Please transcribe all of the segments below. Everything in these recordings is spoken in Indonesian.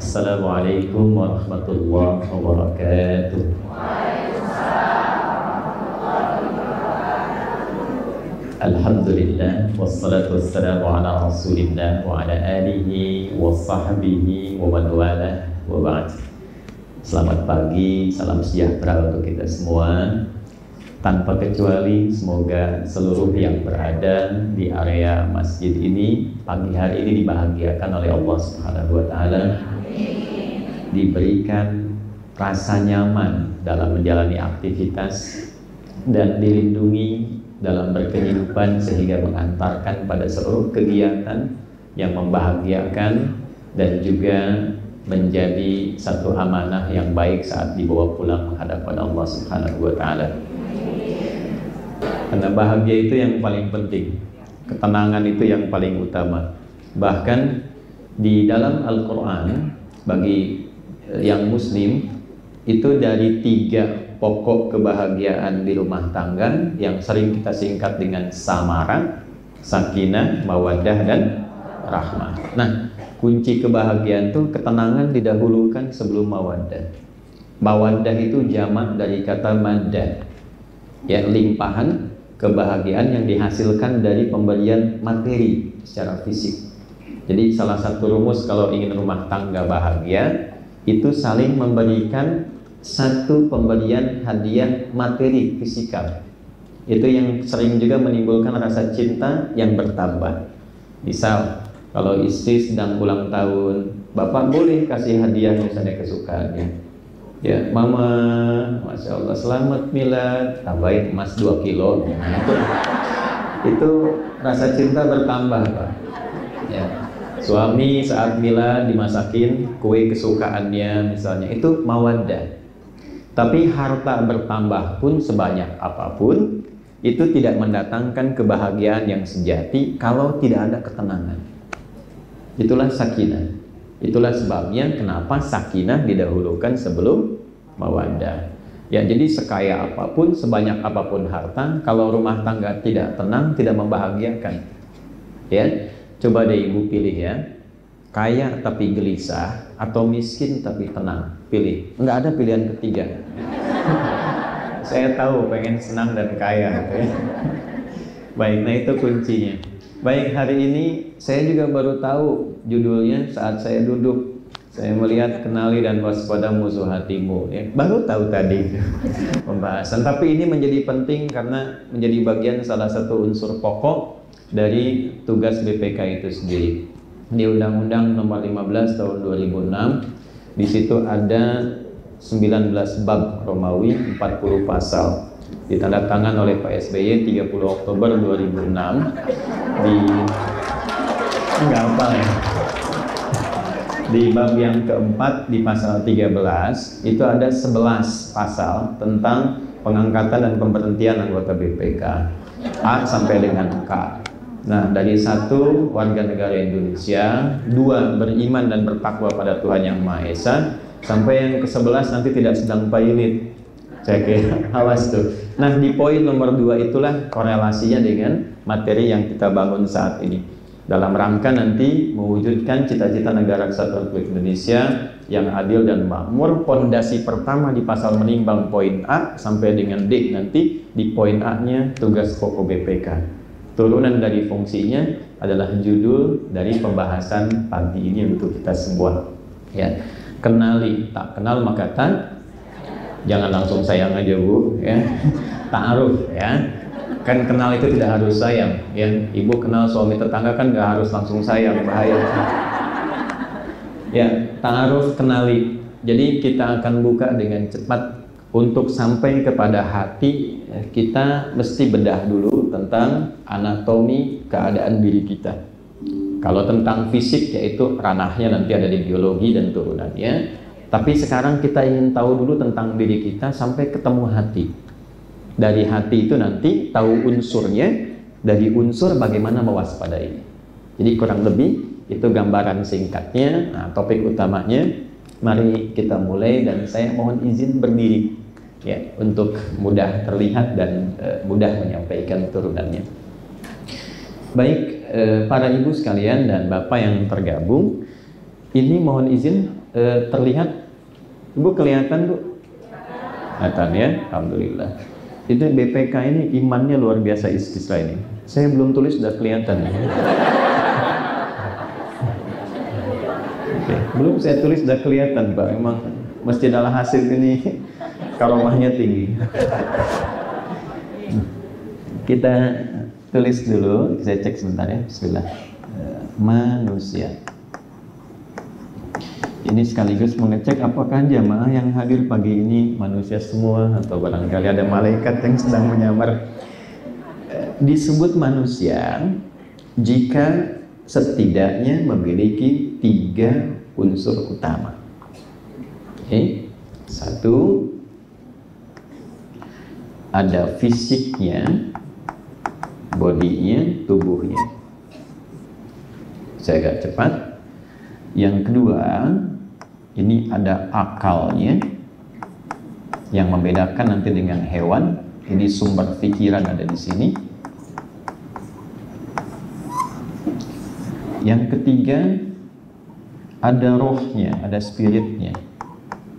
Assalamualaikum warahmatullahi wabarakatuh. Alhamdulillah wassalatu wassalamu ala rasulillah wa ala alihi wa sahbihi wa man walah wa ba'd. Selamat pagi, salam sejahtera untuk kita semua. Tanpa kecuali semoga seluruh yang berada di area masjid ini pagi hari ini dibahagiakan oleh Allah Subhanahu wa taala. Diberikan rasa nyaman dalam menjalani aktivitas dan dilindungi dalam berkehidupan sehingga mengantarkan pada seluruh kegiatan yang membahagiakan dan juga menjadi satu amanah yang baik saat dibawa pulang menghadapkan Allah Subhanahu wa taala. Karena bahagia itu yang paling penting, ketenangan itu yang paling utama. Bahkan di dalam Al-Quran bagi yang muslim itu dari 3 pokok kebahagiaan di rumah tangga yang sering kita singkat dengan samara, sakinah, mawaddah dan rahmah. Nah, kunci kebahagiaan itu ketenangan didahulukan sebelum mawaddah. Mawaddah itu jamak dari kata maddah, ya, limpahan kebahagiaan yang dihasilkan dari pemberian materi secara fisik. Jadi salah satu rumus kalau ingin rumah tangga bahagia itu saling memberikan satu pemberian hadiah materi fisikal. Itu yang sering juga menimbulkan rasa cinta yang bertambah. Misal kalau istri sedang ulang tahun, bapak boleh kasih hadiah misalnya kesukaannya. Ya, mama, masya Allah, selamat milad, tambahin emas 2 kilo. Nah, itu rasa cinta bertambah, Pak. Ya. Suami saat milad dimasakin kue kesukaannya misalnya, itu mawaddah. Tapi harta bertambah pun sebanyak apapun itu tidak mendatangkan kebahagiaan yang sejati kalau tidak ada ketenangan. Itulah sakinah. Itulah sebabnya kenapa sakinah didahulukan sebelum mawaddah. Ya, jadi sekaya apapun, sebanyak apapun harta, kalau rumah tangga tidak tenang, tidak membahagiakan. Ya, coba deh ibu pilih ya, kaya tapi gelisah atau miskin tapi tenang. Pilih. Enggak ada pilihan ketiga. Saya tahu pengen senang dan kaya. Baik, nah itu kuncinya. Baik, hari ini saya juga baru tahu judulnya saat saya duduk. Saya melihat kenali dan waspada musuh hatimu. Ya, baru tahu tadi pembahasan. Tapi ini menjadi penting karena menjadi bagian salah satu unsur pokok dari tugas BPK itu sendiri. Di Undang-Undang Nomor 15 Tahun 2006, di situ ada 19 bab Romawi, 40 pasal. Ditandatangan oleh Pak SBY 30 Oktober 2006 di enggak apa ya. Di bab yang keempat di pasal 13 itu ada 11 pasal tentang pengangkatan dan pemberhentian anggota BPK A sampai dengan K. Nah, dari 1 warga negara Indonesia, 2 beriman dan bertakwa pada Tuhan Yang Maha Esa, sampai yang ke-11 nanti tidak sedang pailit. Saya kira awas tuh. Nah, di poin nomor 2 itulah korelasinya dengan materi yang kita bangun saat ini. Dalam rangka nanti mewujudkan cita-cita negara kesatuan Republik Indonesia yang adil dan makmur. Pondasi pertama di pasal menimbang poin A sampai dengan D, nanti di poin A-nya tugas pokok BPK. Turunan dari fungsinya adalah judul dari pembahasan pagi ini untuk kita semua. Ya, kenali, tak kenal maka tak. Jangan langsung sayang aja Bu, ya. Ta'aruf, ya. Kan kenal itu tidak harus sayang, ya. Ibu kenal suami tetangga kan nggak harus langsung sayang, bahaya. Ya, ta'aruf, kenali. Jadi kita akan buka dengan cepat untuk sampai kepada hati. Kita mesti bedah dulu tentang anatomi keadaan diri kita. Kalau tentang fisik, yaitu ranahnya nanti ada di biologi dan turunannya. Tapi sekarang kita ingin tahu dulu tentang diri kita sampai ketemu hati. Dari hati itu nanti tahu unsurnya, dari unsur bagaimana mewaspadai. Jadi kurang lebih itu gambaran singkatnya. Nah, topik utamanya, mari kita mulai dan saya mohon izin berdiri ya untuk mudah terlihat dan mudah menyampaikan turunannya. Baik, para ibu sekalian dan bapak yang tergabung, ini mohon izin terlihat? Ibu kelihatan Bu? Kelihatan ya, alhamdulillah. Itu BPK ini imannya luar biasa istisqa ini. Saya belum tulis sudah kelihatan. Oke, belum saya tulis sudah kelihatan Pak. Memang Masjid Al-Hasil ini karomahnya tinggi. Kita tulis dulu, saya cek sebentar ya. Bismillah. Manusia. Ini sekaligus mengecek apakah jamaah yang hadir pagi ini manusia semua atau barangkali ada malaikat yang sedang menyamar. Disebut manusia jika setidaknya memiliki 3 unsur utama. Oke. 1, ada fisiknya, bodinya, tubuhnya. Saya agak cepat. Yang kedua, ini ada akalnya yang membedakan nanti dengan hewan. Ini sumber pikiran ada di sini. Yang ketiga, ada rohnya, ada spiritnya.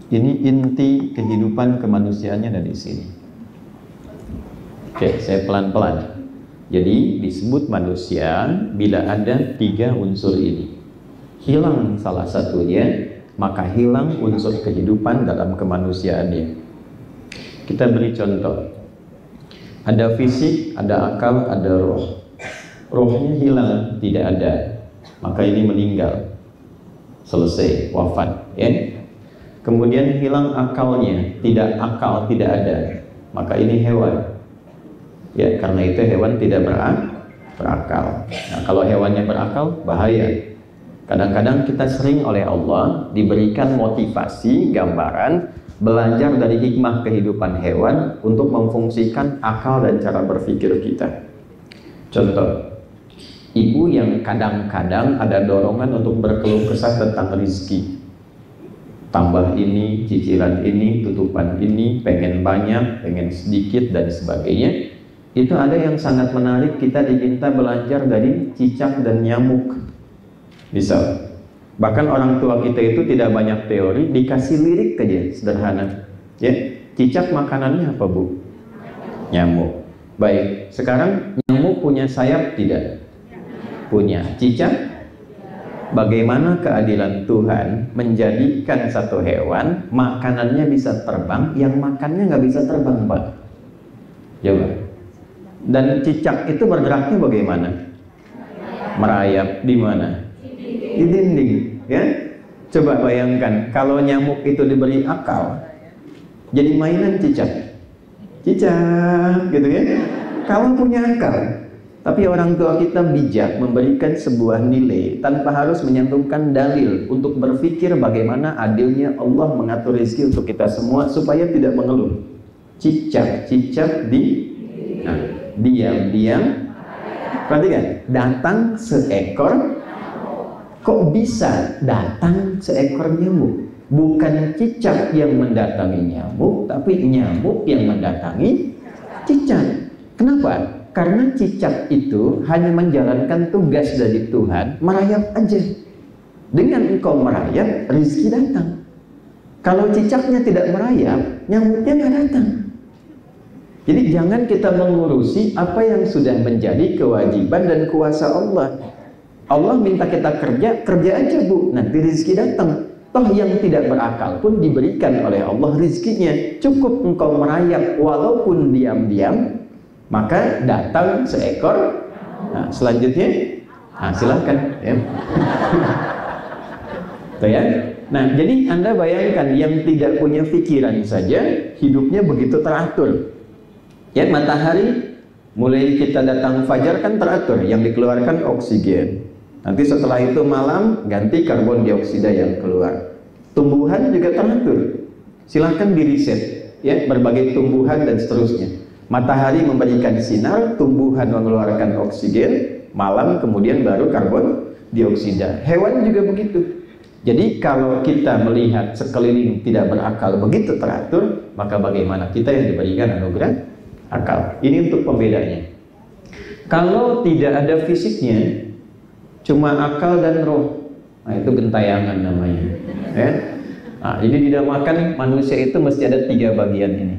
Ini inti kehidupan kemanusiaannya ada di sini. Oke, saya pelan-pelan. Jadi disebut manusia bila ada 3 unsur ini. Hilang salah satunya, maka hilang unsur kehidupan dalam kemanusiaannya. Kita beri contoh. Ada fisik, ada akal, ada roh. Rohnya hilang, tidak ada. Maka ini meninggal, selesai, wafat ya. Kemudian hilang akalnya, tidak akal, tidak ada, maka ini hewan ya, karena itu hewan tidak berakal. Nah, kalau hewannya berakal, bahaya. Kadang-kadang kita sering oleh Allah diberikan motivasi, gambaran, belajar dari hikmah kehidupan hewan untuk memfungsikan akal dan cara berpikir kita. Contoh, ibu yang kadang-kadang ada dorongan untuk berkeluh kesah tentang rizki. Tambah ini, cicilan ini, tutupan ini, pengen banyak, pengen sedikit, dan sebagainya. Itu ada yang sangat menarik, kita diminta belajar dari cicak dan nyamuk. Misal, bahkan orang tua kita itu tidak banyak teori, dikasih lirik aja, sederhana. Ya, cicak makanannya apa Bu? Nyamuk. Baik, sekarang nyamuk punya sayap tidak? Punya. Cicak? Bagaimana keadilan Tuhan menjadikan satu hewan makanannya bisa terbang, yang makannya nggak bisa terbang Pak? Coba. Dan cicak itu bergeraknya bagaimana? Merayap di mana? Di dinding, ya. Coba bayangkan kalau nyamuk itu diberi akal, jadi mainan cicak, gitu ya. Kalau punya akal. Tapi orang tua kita bijak memberikan sebuah nilai tanpa harus menyantumkan dalil untuk berpikir bagaimana adilnya Allah mengatur rezeki untuk kita semua supaya tidak mengeluh. Cicak diam-diam. Perhatikan, datang seekor. Kok bisa datang seekor nyamuk? Bukan cicak yang mendatangi nyamuk, tapi nyamuk yang mendatangi cicak. Kenapa? Karena cicak itu hanya menjalankan tugas dari Tuhan, merayap aja. Dengan engkau merayap, rezeki datang. Kalau cicaknya tidak merayap, nyamuknya nggak datang. Jadi jangan kita mengurusi apa yang sudah menjadi kewajiban dan kuasa Allah. Allah minta kita kerja aja Bu, nanti rezeki datang. Toh yang tidak berakal pun diberikan oleh Allah rezekinya. Cukup engkau merayap walaupun diam-diam, maka datang seekor. Nah, selanjutnya, silahkan ya. Tuh ya. Nah, jadi Anda bayangkan yang tidak punya pikiran saja hidupnya begitu teratur. Ya, matahari mulai kita datang fajar kan teratur, yang dikeluarkan oksigen. Nanti setelah itu malam ganti karbon dioksida yang keluar. Tumbuhan juga teratur. Silahkan diriset ya, berbagai tumbuhan dan seterusnya. Matahari memberikan sinar, tumbuhan mengeluarkan oksigen, malam kemudian baru karbon dioksida. Hewan juga begitu. Jadi kalau kita melihat sekeliling tidak berakal begitu teratur, maka bagaimana kita yang diberikan anugerah akal? Ini untuk pembedanya. Kalau tidak ada fisiknya, cuma akal dan roh, Nah, itu gentayangan namanya. Ya. Nah, jadi dinamakan manusia itu mesti ada 3 bagian ini.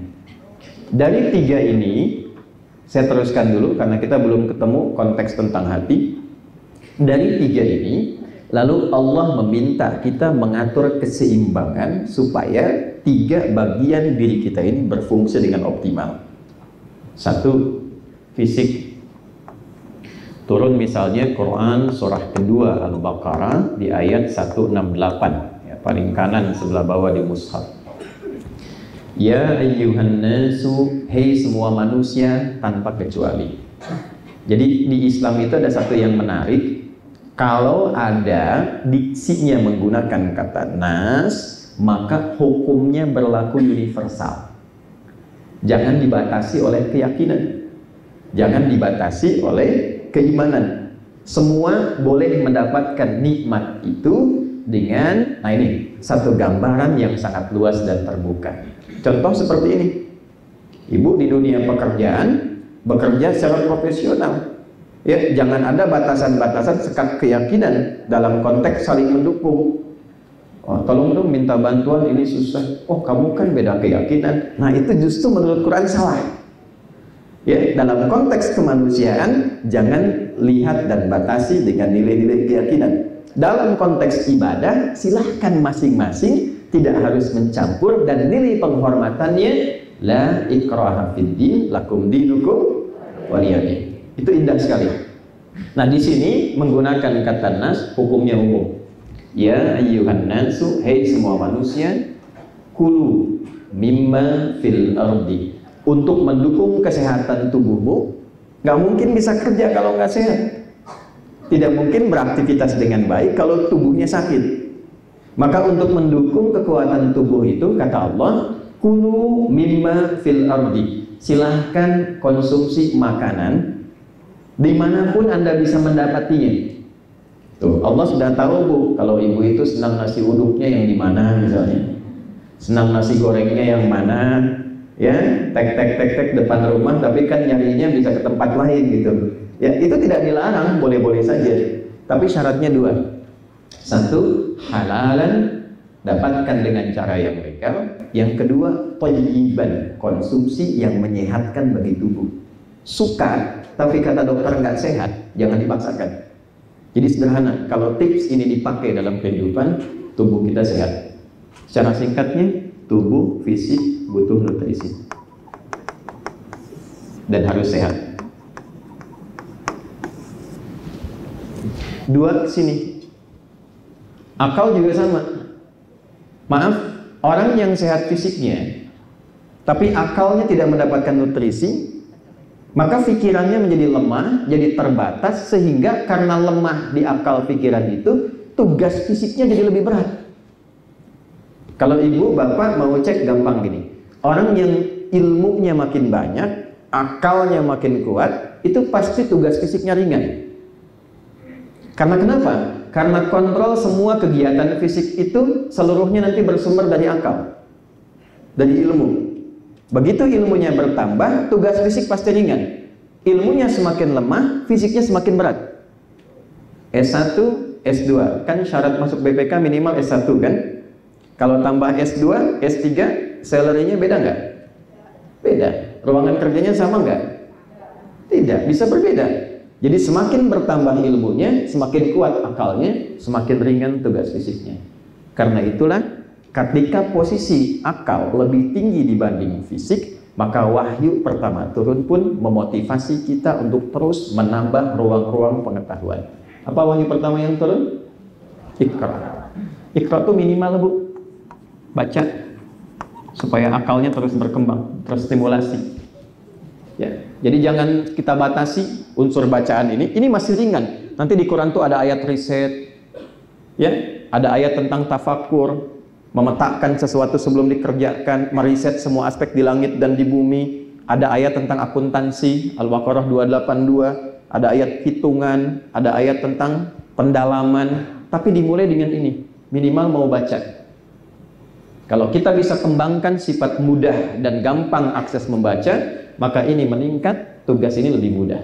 Dari 3 ini, saya teruskan dulu karena kita belum ketemu konteks tentang hati. Dari 3 ini, lalu Allah meminta kita mengatur keseimbangan supaya 3 bagian diri kita ini berfungsi dengan optimal. 1, fisik. Turun misalnya Quran surah kedua Al-Baqarah di ayat 168, ya, paling kanan sebelah bawah di mushaf. Ya ayyuhan nasu, hei semua manusia tanpa kecuali. Jadi di Islam itu ada satu yang menarik. Kalau ada diksinya menggunakan kata nas, maka hukumnya berlaku universal. Jangan dibatasi oleh keyakinan, jangan dibatasi oleh keimanan. Semua boleh mendapatkan nikmat itu dengan, nah ini satu gambaran yang sangat luas dan terbuka. Contoh seperti ini, ibu di dunia pekerjaan bekerja secara profesional, ya, jangan ada batasan-batasan sekat keyakinan dalam konteks saling mendukung. Oh, tolong dong minta bantuan, ini susah. Oh, kamu kan beda keyakinan. Nah, itu justru menurut Quran salah. Ya, dalam konteks kemanusiaan jangan lihat dan batasi dengan nilai-nilai keyakinan. Dalam konteks ibadah silahkan masing-masing, tidak harus mencampur, dan nilai penghormatannya la ikraha fid din, lakum dinukum waliyadin. Itu indah sekali. Nah, di sini menggunakan kata nas, hukumnya umum. Ya ayyuhan nasu, hei semua manusia, kulu mimma fil ardi. Untuk mendukung kesehatan tubuhmu, nggak mungkin bisa kerja kalau nggak sehat. Tidak mungkin beraktivitas dengan baik kalau tubuhnya sakit. Maka untuk mendukung kekuatan tubuh itu, kata Allah, kulu mimma fil ardi. Silahkan konsumsi makanan dimanapun Anda bisa mendapatinya. Tuh, Allah sudah tahu, Bu, kalau ibu itu senang nasi uduknya yang di mana misalnya, senang nasi gorengnya yang mana, ya, tek depan rumah, tapi kan nyarinya bisa ke tempat lain gitu. Ya, itu tidak dilarang, boleh-boleh saja. Tapi syaratnya 2. 1, halalan, dapatkan dengan cara yang legal. Yang kedua, thayyiban, konsumsi yang menyehatkan bagi tubuh. Suka, tapi kata dokter nggak sehat, jangan dipaksakan. Jadi sederhana, kalau tips ini dipakai dalam kehidupan, tubuh kita sehat. Secara singkatnya, tubuh fisik butuh nutrisi dan harus sehat. 2 sini, akal juga sama. Maaf, orang yang sehat fisiknya tapi akalnya tidak mendapatkan nutrisi, maka pikirannya menjadi lemah, jadi terbatas, sehingga karena lemah di akal pikiran itu, tugas fisiknya jadi lebih berat. Kalau ibu bapak mau cek gampang gini, orang yang ilmunya makin banyak, akalnya makin kuat, itu pasti tugas fisiknya ringan. Karena kenapa? Karena kontrol semua kegiatan fisik itu seluruhnya nanti bersumber dari akal, dari ilmu. Begitu ilmunya bertambah, tugas fisik pasti ringan. Ilmunya semakin lemah, fisiknya semakin berat. S1, S2, kan syarat masuk BPK minimal S1 kan? Kalau tambah S2, S3, salary-nya beda nggak? Beda. Ruangan kerjanya sama nggak? Tidak, bisa berbeda. Jadi semakin bertambah ilmunya, semakin kuat akalnya, semakin ringan tugas fisiknya. Karena itulah, ketika posisi akal lebih tinggi dibanding fisik, maka wahyu pertama turun pun memotivasi kita untuk terus menambah ruang-ruang pengetahuan. Apa wahyu pertama yang turun? Iqra. Iqra itu minimal, Bu. Baca supaya akalnya terus berkembang, terstimulasi. Ya, jadi jangan kita batasi unsur bacaan ini masih ringan. Nanti di Quran tuh ada ayat riset, ya, ada ayat tentang tafakur, memetakkan sesuatu sebelum dikerjakan, meriset semua aspek di langit dan di bumi. Ada ayat tentang akuntansi, Al-Baqarah 282, ada ayat hitungan, ada ayat tentang pendalaman. Tapi dimulai dengan ini, minimal mau baca. Kalau kita bisa kembangkan sifat mudah dan gampang akses membaca, maka ini meningkat, tugas ini lebih mudah.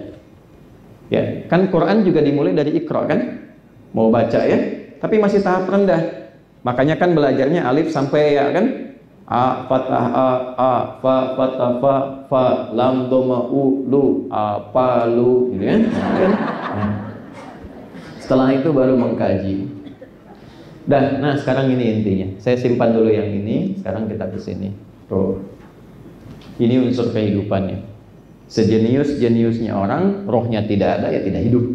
Ya, kan Quran juga dimulai dari Iqra kan? Mau baca ya? tapi masih tahap rendah. Makanya kan belajarnya alif sampai ya kan, a fathah a fa fathah fa lam dhamma u lu apa lu gitu kan. Nah, setelah itu baru mengkaji. Nah sekarang ini intinya. Saya simpan dulu yang ini, sekarang kita ke sini. Tuh. Ini unsur kehidupannya. Sejenius-jeniusnya orang, rohnya tidak ada, ya tidak hidup.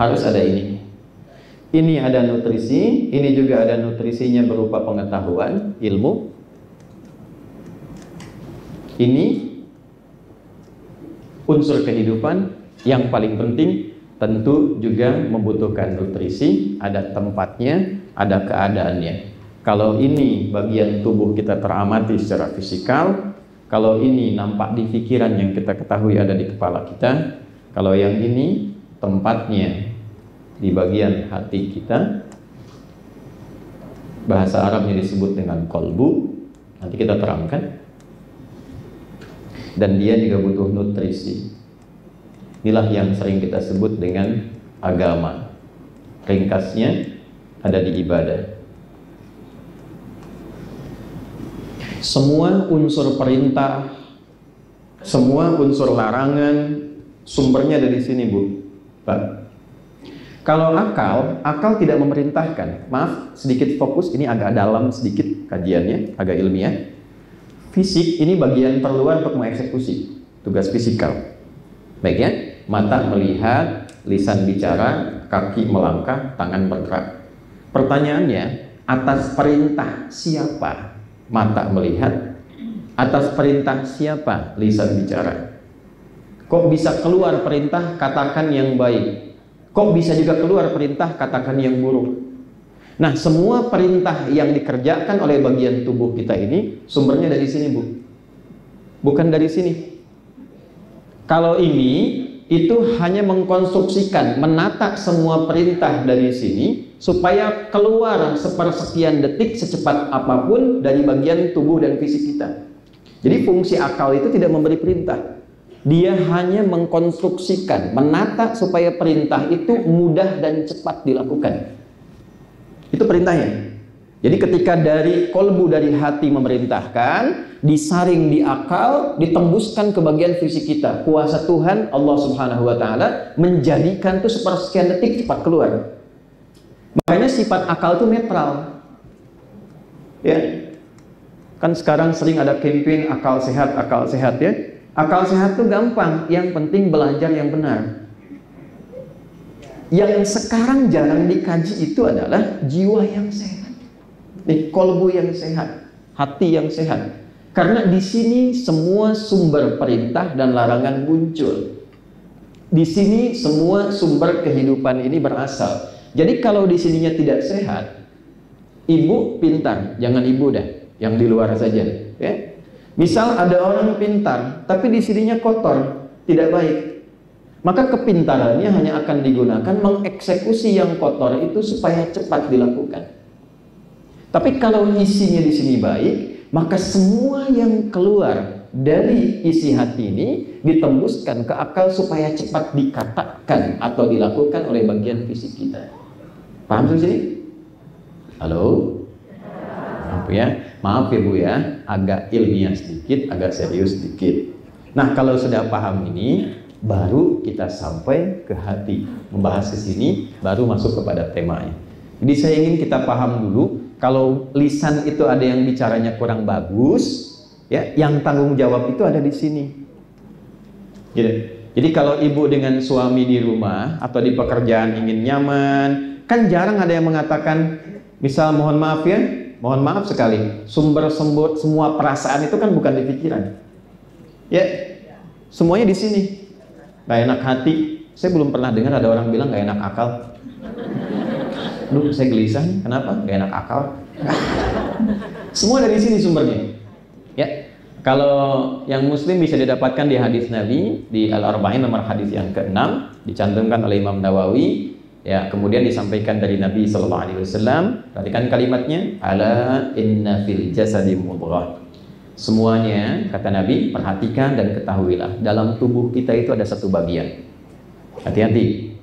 Harus ada ini. Ini ada nutrisi, ini juga ada nutrisinya berupa pengetahuan, ilmu. Ini unsur kehidupan yang paling penting, tentu juga membutuhkan nutrisi, ada tempatnya, ada keadaannya. Kalau ini bagian tubuh kita teramati secara fisikal, kalau ini nampak di pikiran yang kita ketahui ada di kepala kita, kalau yang ini tempatnya di bagian hati kita, bahasa Arabnya disebut dengan kolbu, nanti kita terangkan. Dan dia juga butuh nutrisi. Inilah yang sering kita sebut dengan agama. Ringkasnya ada di ibadah. Semua unsur perintah, semua unsur larangan, sumbernya ada di sini, Bu. Pak. Kalau akal tidak memerintahkan. Maaf, sedikit fokus, ini agak dalam sedikit kajiannya, agak ilmiah. Fisik ini bagian terluar untuk mengeksekusi tugas fisikal. Baik ya, mata melihat, lisan bicara, kaki melangkah, tangan bergerak. Pertanyaannya, atas perintah siapa mata melihat? Atas perintah siapa lisan bicara? Kok bisa keluar perintah katakan yang baik? Kok bisa juga keluar perintah katakan yang buruk? Nah, semua perintah yang dikerjakan oleh bagian tubuh kita ini sumbernya dari sini, Bu. Bukan dari sini. Kalau ini itu hanya mengkonstruksikan, menata semua perintah dari sini supaya keluar sepersekian detik secepat apapun dari bagian tubuh dan fisik kita. Jadi fungsi akal itu tidak memberi perintah. Dia hanya mengkonstruksikan, menata supaya perintah itu mudah dan cepat dilakukan. Itu perintahnya. Jadi ketika dari kolbu, dari hati memerintahkan, disaring di akal, ditembuskan ke bagian fisik kita. Kuasa Tuhan Allah Subhanahu wa Ta'ala menjadikan itu sepersekian detik cepat keluar. Makanya sifat akal itu netral. Ya. Kan sekarang sering ada campaign akal sehat ya. Akal sehat itu gampang, yang penting belajar yang benar. Yang sekarang jarang dikaji itu adalah jiwa yang sehat, kolbu yang sehat, hati yang sehat. Karena di sini semua sumber perintah dan larangan muncul. Di sini semua sumber kehidupan ini berasal. Jadi kalau di sininya tidak sehat, ibu pintar, jangan ibu dah, yang di luar saja, ya. Misal ada orang pintar, tapi di sininya kotor, tidak baik. Maka kepintarannya hanya akan digunakan mengeksekusi yang kotor itu supaya cepat dilakukan. Tapi kalau isinya di sini baik, maka semua yang keluar dari isi hati ini ditembuskan ke akal supaya cepat dikatakan atau dilakukan oleh bagian fisik kita. Paham di sini? Halo? Maaf ya Bu ya, agak ilmiah sedikit, agak serius sedikit. Nah, kalau sudah paham ini, baru kita sampai ke hati. Membahas ke sini, baru masuk kepada temanya. Jadi saya ingin kita paham dulu, kalau lisan itu ada yang bicaranya kurang bagus, ya, yang tanggung jawab itu ada di sini. Jadi kalau ibu dengan suami di rumah atau di pekerjaan ingin nyaman, kan jarang ada yang mengatakan, misal mohon maaf ya, mohon maaf sekali, sumber semua perasaan itu kan bukan di pikiran. Ya, semuanya di sini. Gak enak hati. Saya belum pernah dengar ada orang bilang gak enak akal. Duh, saya gelisah nih. Kenapa? Gak enak akal. Semua dari sini sumbernya. Ya, kalau yang Muslim bisa didapatkan di hadis Nabi di Al-Arba'in nomor hadis yang ke-6, dicantumkan oleh Imam Nawawi. Ya, kemudian disampaikan dari Nabi Sallallahu Alaihi Wasallam. Perhatikan kalimatnya, ala inna fil jasadi mudghah. Semuanya, kata Nabi, perhatikan dan ketahuilah, dalam tubuh kita itu ada satu bagian. Hati-hati.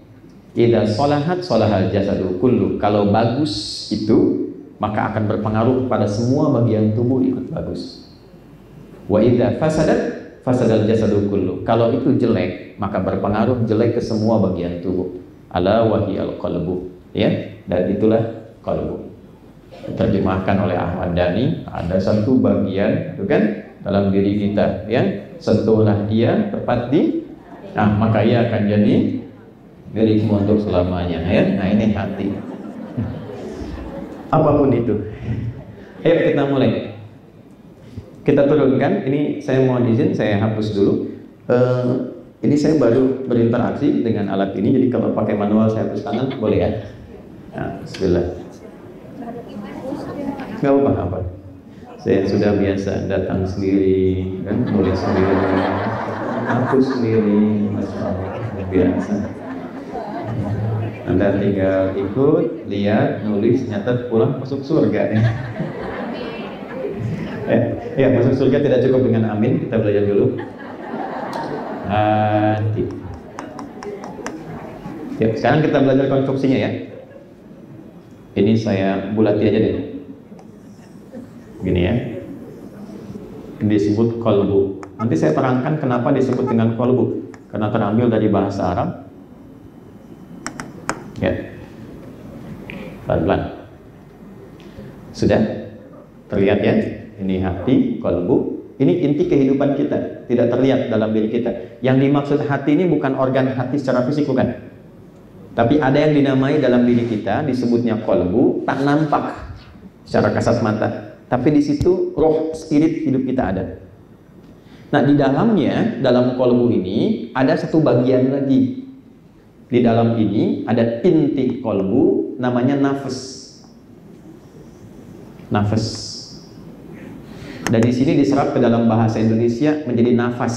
Idza shalahat shalahal jasadu kullu. Kalau bagus itu maka akan berpengaruh pada semua bagian tubuh ikut bagus. Wa idza fasadat fasadal jasadu kullu. Kalau itu jelek maka berpengaruh jelek ke semua bagian tubuh. Ala wahiyal qalbu, ya, dan itulah qalbu. Diterjemahkan oleh Ahmad Dhani, ada satu bagian itu kan dalam diri kita, ya, sentuhlah dia tepat di, nah maka ia akan jadi milikmu untuk selamanya, ya. Nah ini hati. Apapun itu. Ayo kita mulai. Kita turunkan. Ini saya mohon izin, saya hapus dulu. Ini saya baru berinteraksi dengan alat ini, jadi kalau pakai manual saya hapus tangan boleh ya. Nah, bismillah. Nggak apa-apa. Saya sudah biasa datang sendiri, kan, nulis sendiri, hapus sendiri, masya Allah, biasa. Anda tinggal ikut, lihat, nulis, nyatet, pulang masuk surga. Ya, masuk surga tidak cukup dengan amin. Kita belajar dulu. Hati. Ya, sekarang kita belajar konstruksinya ya. Ini saya bulati aja deh. Gini ya. Disebut qalbu. Nanti saya terangkan kenapa disebut dengan qalbu. Karena terambil dari bahasa Arab. Ya, pelan-pelan. Sudah terlihat ya, ini hati, qalbu. Ini inti kehidupan kita, tidak terlihat dalam diri kita. Yang dimaksud hati ini bukan organ hati secara fisik, bukan. Tapi ada yang dinamai dalam diri kita, disebutnya qalbu, tak nampak secara kasat mata. Tapi di situ roh, spirit hidup kita ada. Nah, di dalamnya, dalam qalbu ini ada satu bagian lagi. Di dalam ini ada inti qalbu, namanya nafas. Nafas. Dan di sini diserap ke dalam bahasa Indonesia menjadi nafas.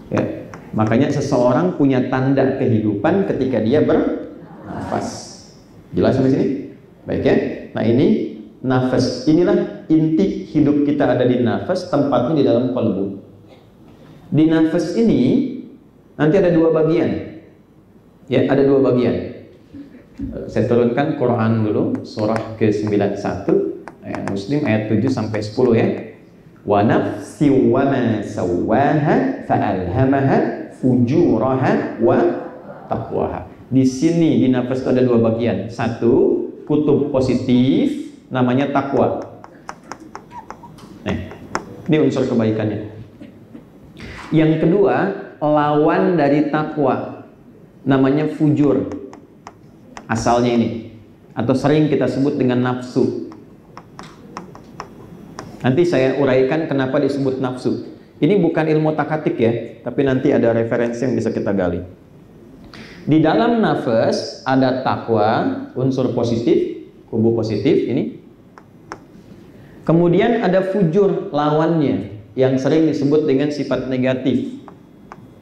Ya, makanya seseorang punya tanda kehidupan ketika dia bernafas. Jelas sampai sini? Baik ya. Nah ini nafas. Inilah inti hidup kita ada di nafas, tempatnya di dalam qalbu. Di nafas ini nanti ada dua bagian. Ya, ada dua bagian. Saya turunkan Quran dulu, surah ke-91 ayat Muslim ayat 7 sampai 10 ya. Wa nafsi wa ma sawwaha fa'alhamaha fujuraha wa taqwaha. Di sini di nafas itu ada dua bagian. Satu, kutub positif namanya takwa. Ini unsur kebaikannya. Yang kedua, lawan dari takwa namanya fujur. Asalnya ini, atau sering kita sebut dengan nafsu. Nanti saya uraikan kenapa disebut nafsu. Ini bukan ilmu takatik ya, tapi nanti ada referensi yang bisa kita gali. Di dalam nafas ada takwa, unsur positif, kubu positif ini. Kemudian ada fujur, lawannya, yang sering disebut dengan sifat negatif.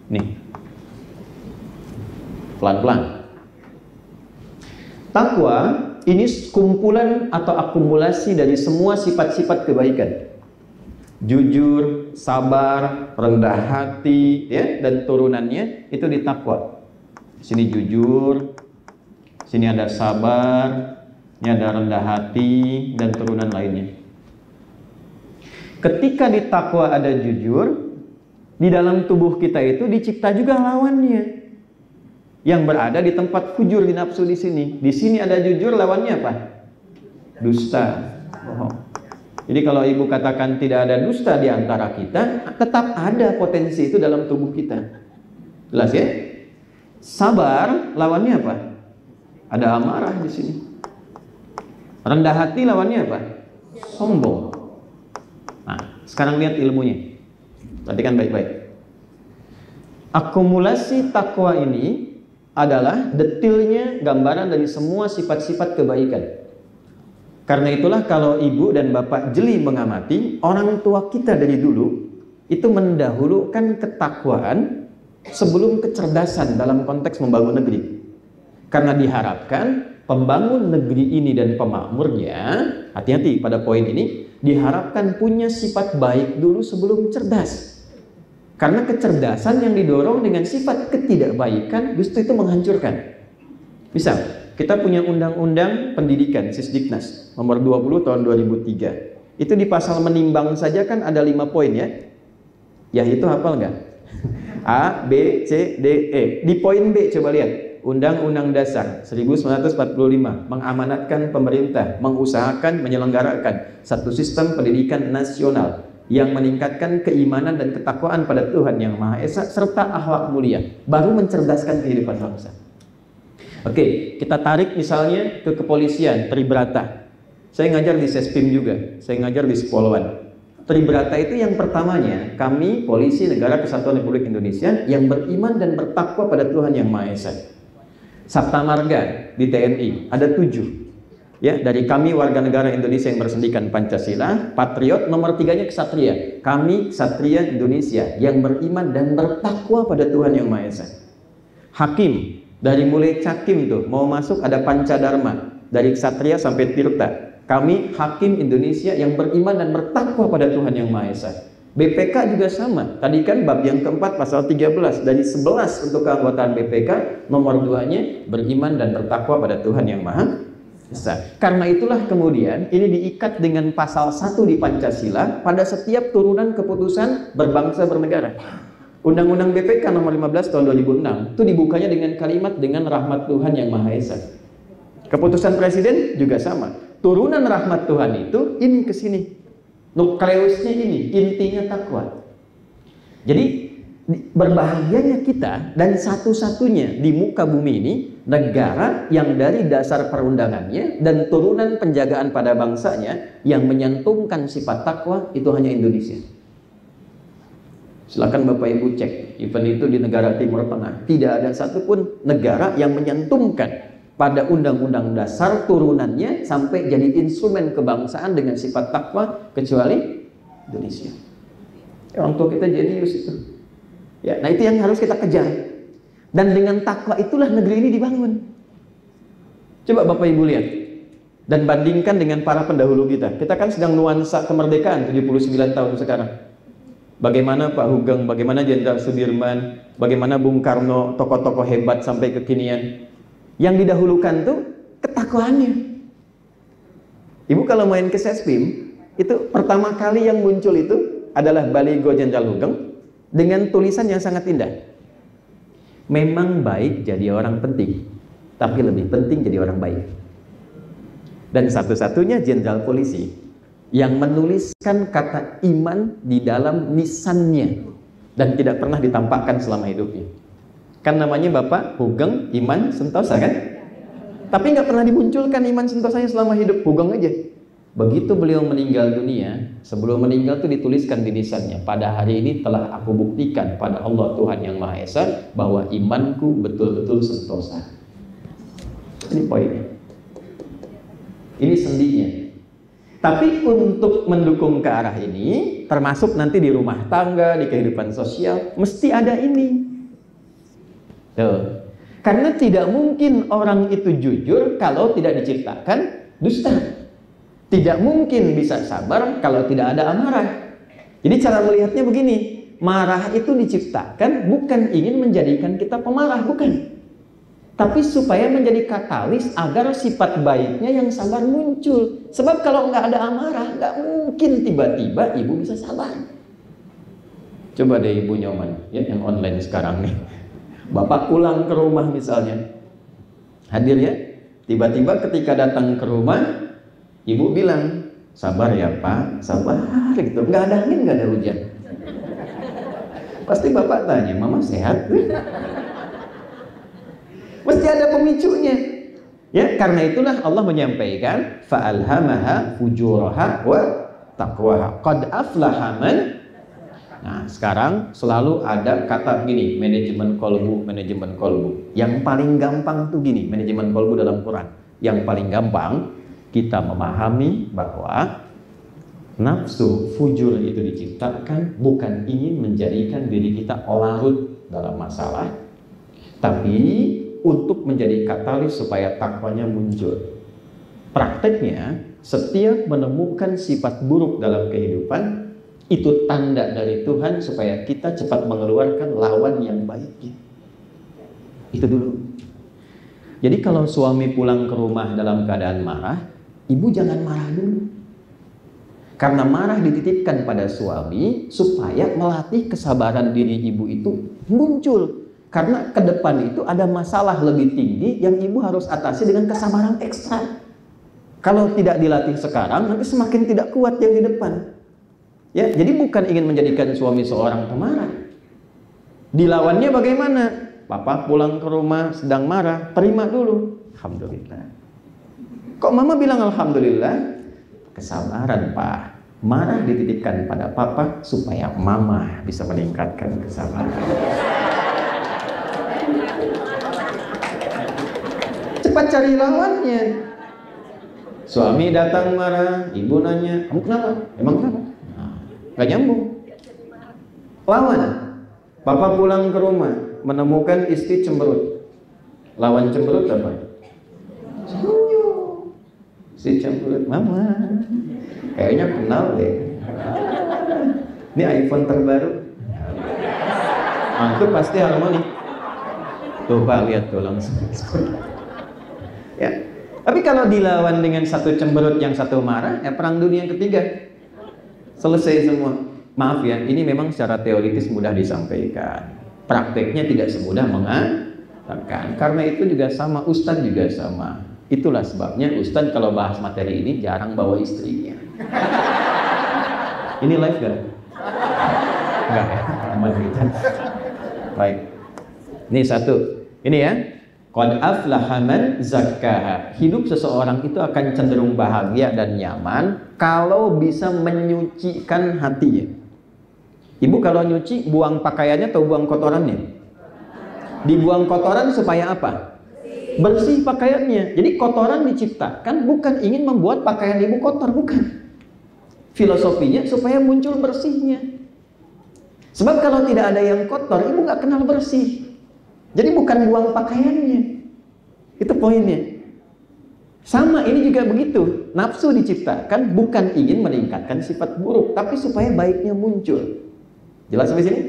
Nih, pelan-pelan. Takwa ini kumpulan atau akumulasi dari semua sifat-sifat kebaikan. Jujur, sabar, rendah hati, ya, dan turunannya itu di takwa. Sini jujur, sini ada sabar, ini ada rendah hati dan turunan lainnya. Ketika di takwa ada jujur, di dalam tubuh kita itu dicipta juga lawannya, yang berada di tempat fujur, di nafsu di sini. Di sini ada jujur, lawannya apa? Dusta, bohong. Jadi kalau ibu katakan tidak ada dusta di antara kita, tetap ada potensi itu dalam tubuh kita. Jelas ya? Sabar, lawannya apa? Ada amarah di sini. Rendah hati, lawannya apa? Sombong. Nah, sekarang lihat ilmunya. Perhatikan baik-baik. Akumulasi takwa ini adalah detilnya gambaran dari semua sifat-sifat kebaikan. Karena itulah kalau ibu dan bapak jeli mengamati, orang tua kita dari dulu itu mendahulukan ketakwaan sebelum kecerdasan dalam konteks membangun negeri. Karena diharapkan pembangun negeri ini dan pemakmurnya, hati-hati pada poin ini, diharapkan punya sifat baik dulu sebelum cerdas. Karena kecerdasan yang didorong dengan sifat ketidakbaikan justru itu menghancurkan. Misal, kita punya undang-undang pendidikan Sisdiknas nomor 20 tahun 2003. Itu di pasal menimbang saja kan ada 5 poin ya. Ya itu hafal nggak? A, B, C, D, E. Di poin B coba lihat. Undang-Undang Dasar 1945 mengamanatkan pemerintah mengusahakan menyelenggarakan satu sistem pendidikan nasional yang meningkatkan keimanan dan ketakwaan pada Tuhan Yang Maha Esa serta akhlak mulia, baru mencerdaskan kehidupan bangsa. Oke, kita tarik misalnya ke kepolisian, Tribrata. Saya ngajar di Sespim juga, saya ngajar di Sepoluan. Tribrata itu yang pertamanya, kami polisi Negara Kesatuan Republik Indonesia yang beriman dan bertakwa pada Tuhan Yang Maha Esa. Sabta Marga di TNI ada 7. Ya, dari kami warga negara Indonesia yang bersendikan Pancasila, patriot, nomor 3-nya ksatria. Kami ksatria Indonesia yang beriman dan bertakwa pada Tuhan Yang Maha Esa. Hakim, dari mulai Cakim tuh mau masuk ada Pancadharma, dari ksatria sampai tirta. Kami hakim Indonesia yang beriman dan bertakwa pada Tuhan Yang Maha Esa. BPK juga sama. Tadi kan bab yang keempat pasal 13, dari 11 untuk keanggotaan BPK, nomor 2-nya beriman dan bertakwa pada Tuhan Yang Maha Esa. Karena itulah kemudian ini diikat dengan pasal 1 di Pancasila pada setiap turunan keputusan berbangsa bernegara. Undang-Undang BPK nomor 15 tahun 2006 itu dibukanya dengan kalimat dengan rahmat Tuhan Yang Maha Esa. Keputusan presiden juga sama. Turunan rahmat Tuhan itu ini ke sini. Nukleusnya ini, intinya takwa. Jadi berbahagianya kita dan satu-satunya di muka bumi ini negara yang dari dasar perundangannya dan turunan penjagaan pada bangsanya yang menyantumkan sifat takwa itu hanya Indonesia. Silakan Bapak Ibu cek, event itu di negara Timur Tengah tidak ada satupun negara yang menyantumkan pada undang-undang dasar turunannya sampai jadi instrumen kebangsaan dengan sifat takwa kecuali Indonesia. Orang tua kita jenius itu. Ya, nah itu yang harus kita kejar. Dan dengan takwa itulah negeri ini dibangun. Coba Bapak Ibu lihat dan bandingkan dengan para pendahulu kita. Kita kan sedang nuansa kemerdekaan 79 tahun sekarang. Bagaimana Pak Hugeng, bagaimana Jenderal Sudirman, bagaimana Bung Karno, tokoh-tokoh hebat sampai kekinian. Yang didahulukan tuh ketakwaannya. Ibu kalau main ke Sespim, itu pertama kali yang muncul itu adalah baligo Jenderal Hugeng dengan tulisan yang sangat indah. Memang baik jadi orang penting, tapi lebih penting jadi orang baik. Dan satu-satunya jenderal polisi yang menuliskan kata iman di dalam nisannya dan tidak pernah ditampakkan selama hidupnya. Kan namanya Bapak Hugeng Iman Sentosa kan? Tapi nggak pernah dimunculkan Iman Sentosanya selama hidup, Hugeng aja. Begitu beliau meninggal dunia, sebelum meninggal itu dituliskan di nisannya, pada hari ini telah aku buktikan pada Allah Tuhan Yang Maha Esa bahwa imanku betul-betul sentosa. Ini poinnya. Ini sendinya. Tapi untuk mendukung ke arah ini, termasuk nanti di rumah tangga, di kehidupan sosial, mesti ada ini. Tuh. Karena tidak mungkin orang itu jujur kalau tidak diciptakan dusta. Tidak mungkin bisa sabar kalau tidak ada amarah. Jadi cara melihatnya begini, marah itu diciptakan bukan ingin menjadikan kita pemarah, bukan. Tapi supaya menjadi katalis agar sifat baiknya yang sabar muncul. Sebab kalau nggak ada amarah, nggak mungkin tiba-tiba ibu bisa sabar. Coba deh ibu nyoman, ya yang online sekarang nih. Bapak pulang ke rumah misalnya, hadir ya, tiba-tiba ketika datang ke rumah, ibu bilang, sabar ya Pak, sabar gitu. Nggak ada angin, nggak ada hujan. Pasti Bapak tanya, Mama sehat? Mesti ada pemicunya. Ya, karena itulah Allah menyampaikan, fa'alhamaha fujuraha wa taqwaha. Qad aflaha man. Nah, sekarang selalu ada kata gini, manajemen kolbu, manajemen kolbu. Yang paling gampang tuh gini, manajemen kolbu dalam Quran. Yang paling gampang kita memahami bahwa nafsu fujur itu diciptakan bukan ingin menjadikan diri kita larut dalam masalah, tapi untuk menjadi katalis supaya takwanya muncul. Prakteknya, setiap menemukan sifat buruk dalam kehidupan, Itu tanda dari Tuhan supaya kita cepat mengeluarkan lawan yang baiknya. Itu dulu. Jadi kalau suami pulang ke rumah dalam keadaan marah, ibu jangan marah dulu. Karena marah dititipkan pada suami supaya melatih kesabaran diri ibu itu muncul. Karena ke depan itu ada masalah lebih tinggi yang ibu harus atasi dengan kesabaran ekstra. Kalau tidak dilatih sekarang, nanti semakin tidak kuat yang di depan. Ya, jadi bukan ingin menjadikan suami seorang pemarah. Dilawannya bagaimana? Papa pulang ke rumah sedang marah, terima dulu. Alhamdulillah. Kok mama bilang alhamdulillah? Kesabaran, Pak. Marah dititipkan pada papa supaya mama bisa meningkatkan kesabaran. Cepat cari lawannya. Suami datang marah, ibu nanya, kamu kenapa? Emang kenapa? Gak nyambung. Lawan. Papa pulang ke rumah menemukan istri cemberut. Lawan cemberut apa? Senyum. Si cemberut, mama. Kayaknya kenal deh. Ini iPhone terbaru. Itu pasti harmoni. Tuh Pak, lihat tuh langsung. Ya. Tapi kalau dilawan dengan satu cemberut yang satu marah, ya perang dunia ketiga. Selesai semua. Maaf ya, ini memang secara teoritis mudah disampaikan. Prakteknya tidak semudah mengatakan. Karena itu juga sama, Ustadz juga sama. Itulah sebabnya Ustadz kalau bahas materi ini jarang bawa istrinya. Ini live gak? Enggak ya? Aman kita. Baik. Ini satu. Ini ya. Qad aflaha man zakkaha. Hidup seseorang itu akan cenderung bahagia dan nyaman kalau bisa menyucikan hatinya. Ibu kalau nyuci, buang pakaiannya atau buang kotorannya? Dibuang kotoran supaya apa? Bersih pakaiannya. Jadi kotoran diciptakan bukan ingin membuat pakaian ibu kotor, bukan. Filosofinya supaya muncul bersihnya. Sebab kalau tidak ada yang kotor, ibu nggak kenal bersih. Jadi bukan buang pakaiannya. Itu poinnya. Sama ini juga begitu. Nafsu diciptakan bukan ingin meningkatkan sifat buruk, tapi supaya baiknya muncul. Jelas sampai sini?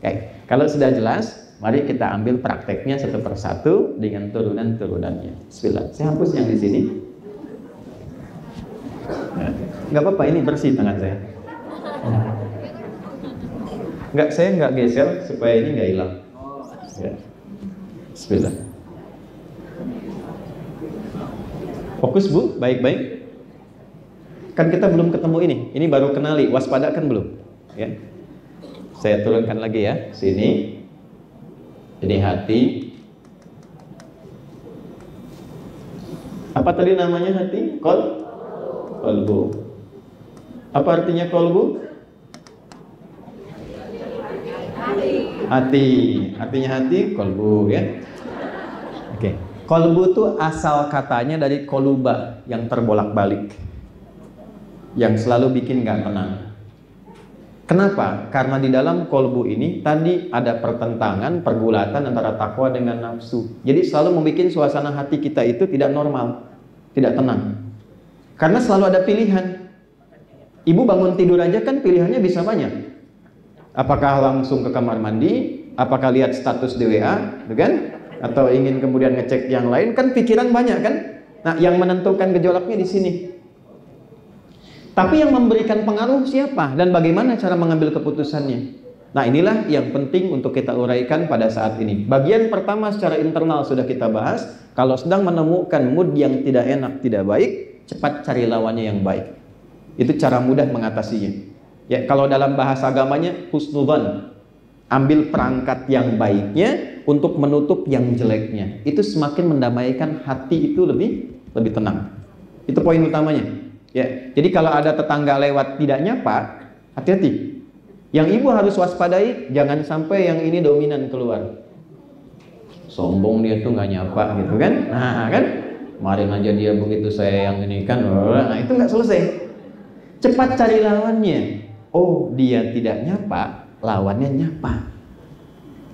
Oke. Kalau sudah jelas, mari kita ambil prakteknya satu persatu dengan turunan-turunannya. Bismillah. Saya hapus yang di sini. Nggak apa-apa, ini bersih tangan saya. Saya nggak geser supaya ini nggak hilang. Ya. Bismillah. Fokus Bu, baik-baik. Kan kita belum ketemu ini. Ini baru kenali, waspada kan belum? Ya. Saya turunkan lagi ya, sini. Ini hati. Apa tadi namanya hati? Kolbu. Apa artinya kolbu? Hati. Artinya hati, kolbu ya. Oke. Kolbu itu asal katanya dari koluba, yang terbolak-balik, yang selalu bikin gak tenang. Kenapa? Karena di dalam kolbu ini tadi ada pertentangan, pergulatan antara takwa dengan nafsu. Jadi selalu membuat suasana hati kita itu tidak normal, tidak tenang. Karena selalu ada pilihan. Ibu bangun tidur aja kan pilihannya bisa banyak. Apakah langsung ke kamar mandi? Apakah lihat status di WA? Kan? Atau ingin kemudian ngecek yang lain? Kan pikiran banyak kan? Nah, yang menentukan gejolaknya di sini. Tapi yang memberikan pengaruh siapa? Dan bagaimana cara mengambil keputusannya? Nah, inilah yang penting untuk kita uraikan pada saat ini. Bagian pertama secara internal sudah kita bahas. Kalau sedang menemukan mood yang tidak enak, tidak baik, cepat cari lawannya yang baik. Itu cara mudah mengatasinya. Ya, kalau dalam bahasa agamanya husnudzan. Ambil perangkat yang baiknya untuk menutup yang jeleknya. Itu semakin mendamaikan hati itu lebih tenang. Itu poin utamanya. Ya, jadi kalau ada tetangga lewat tidak nyapa, hati-hati. Yang ibu harus waspadai, jangan sampai yang ini dominan keluar. Sombong dia tuh nggak nyapa gitu kan? Nah kan, kemarin aja dia begitu saya yang ini kan, nah itu nggak selesai. Cepat cari lawannya. Oh dia tidak nyapa, lawannya nyapa.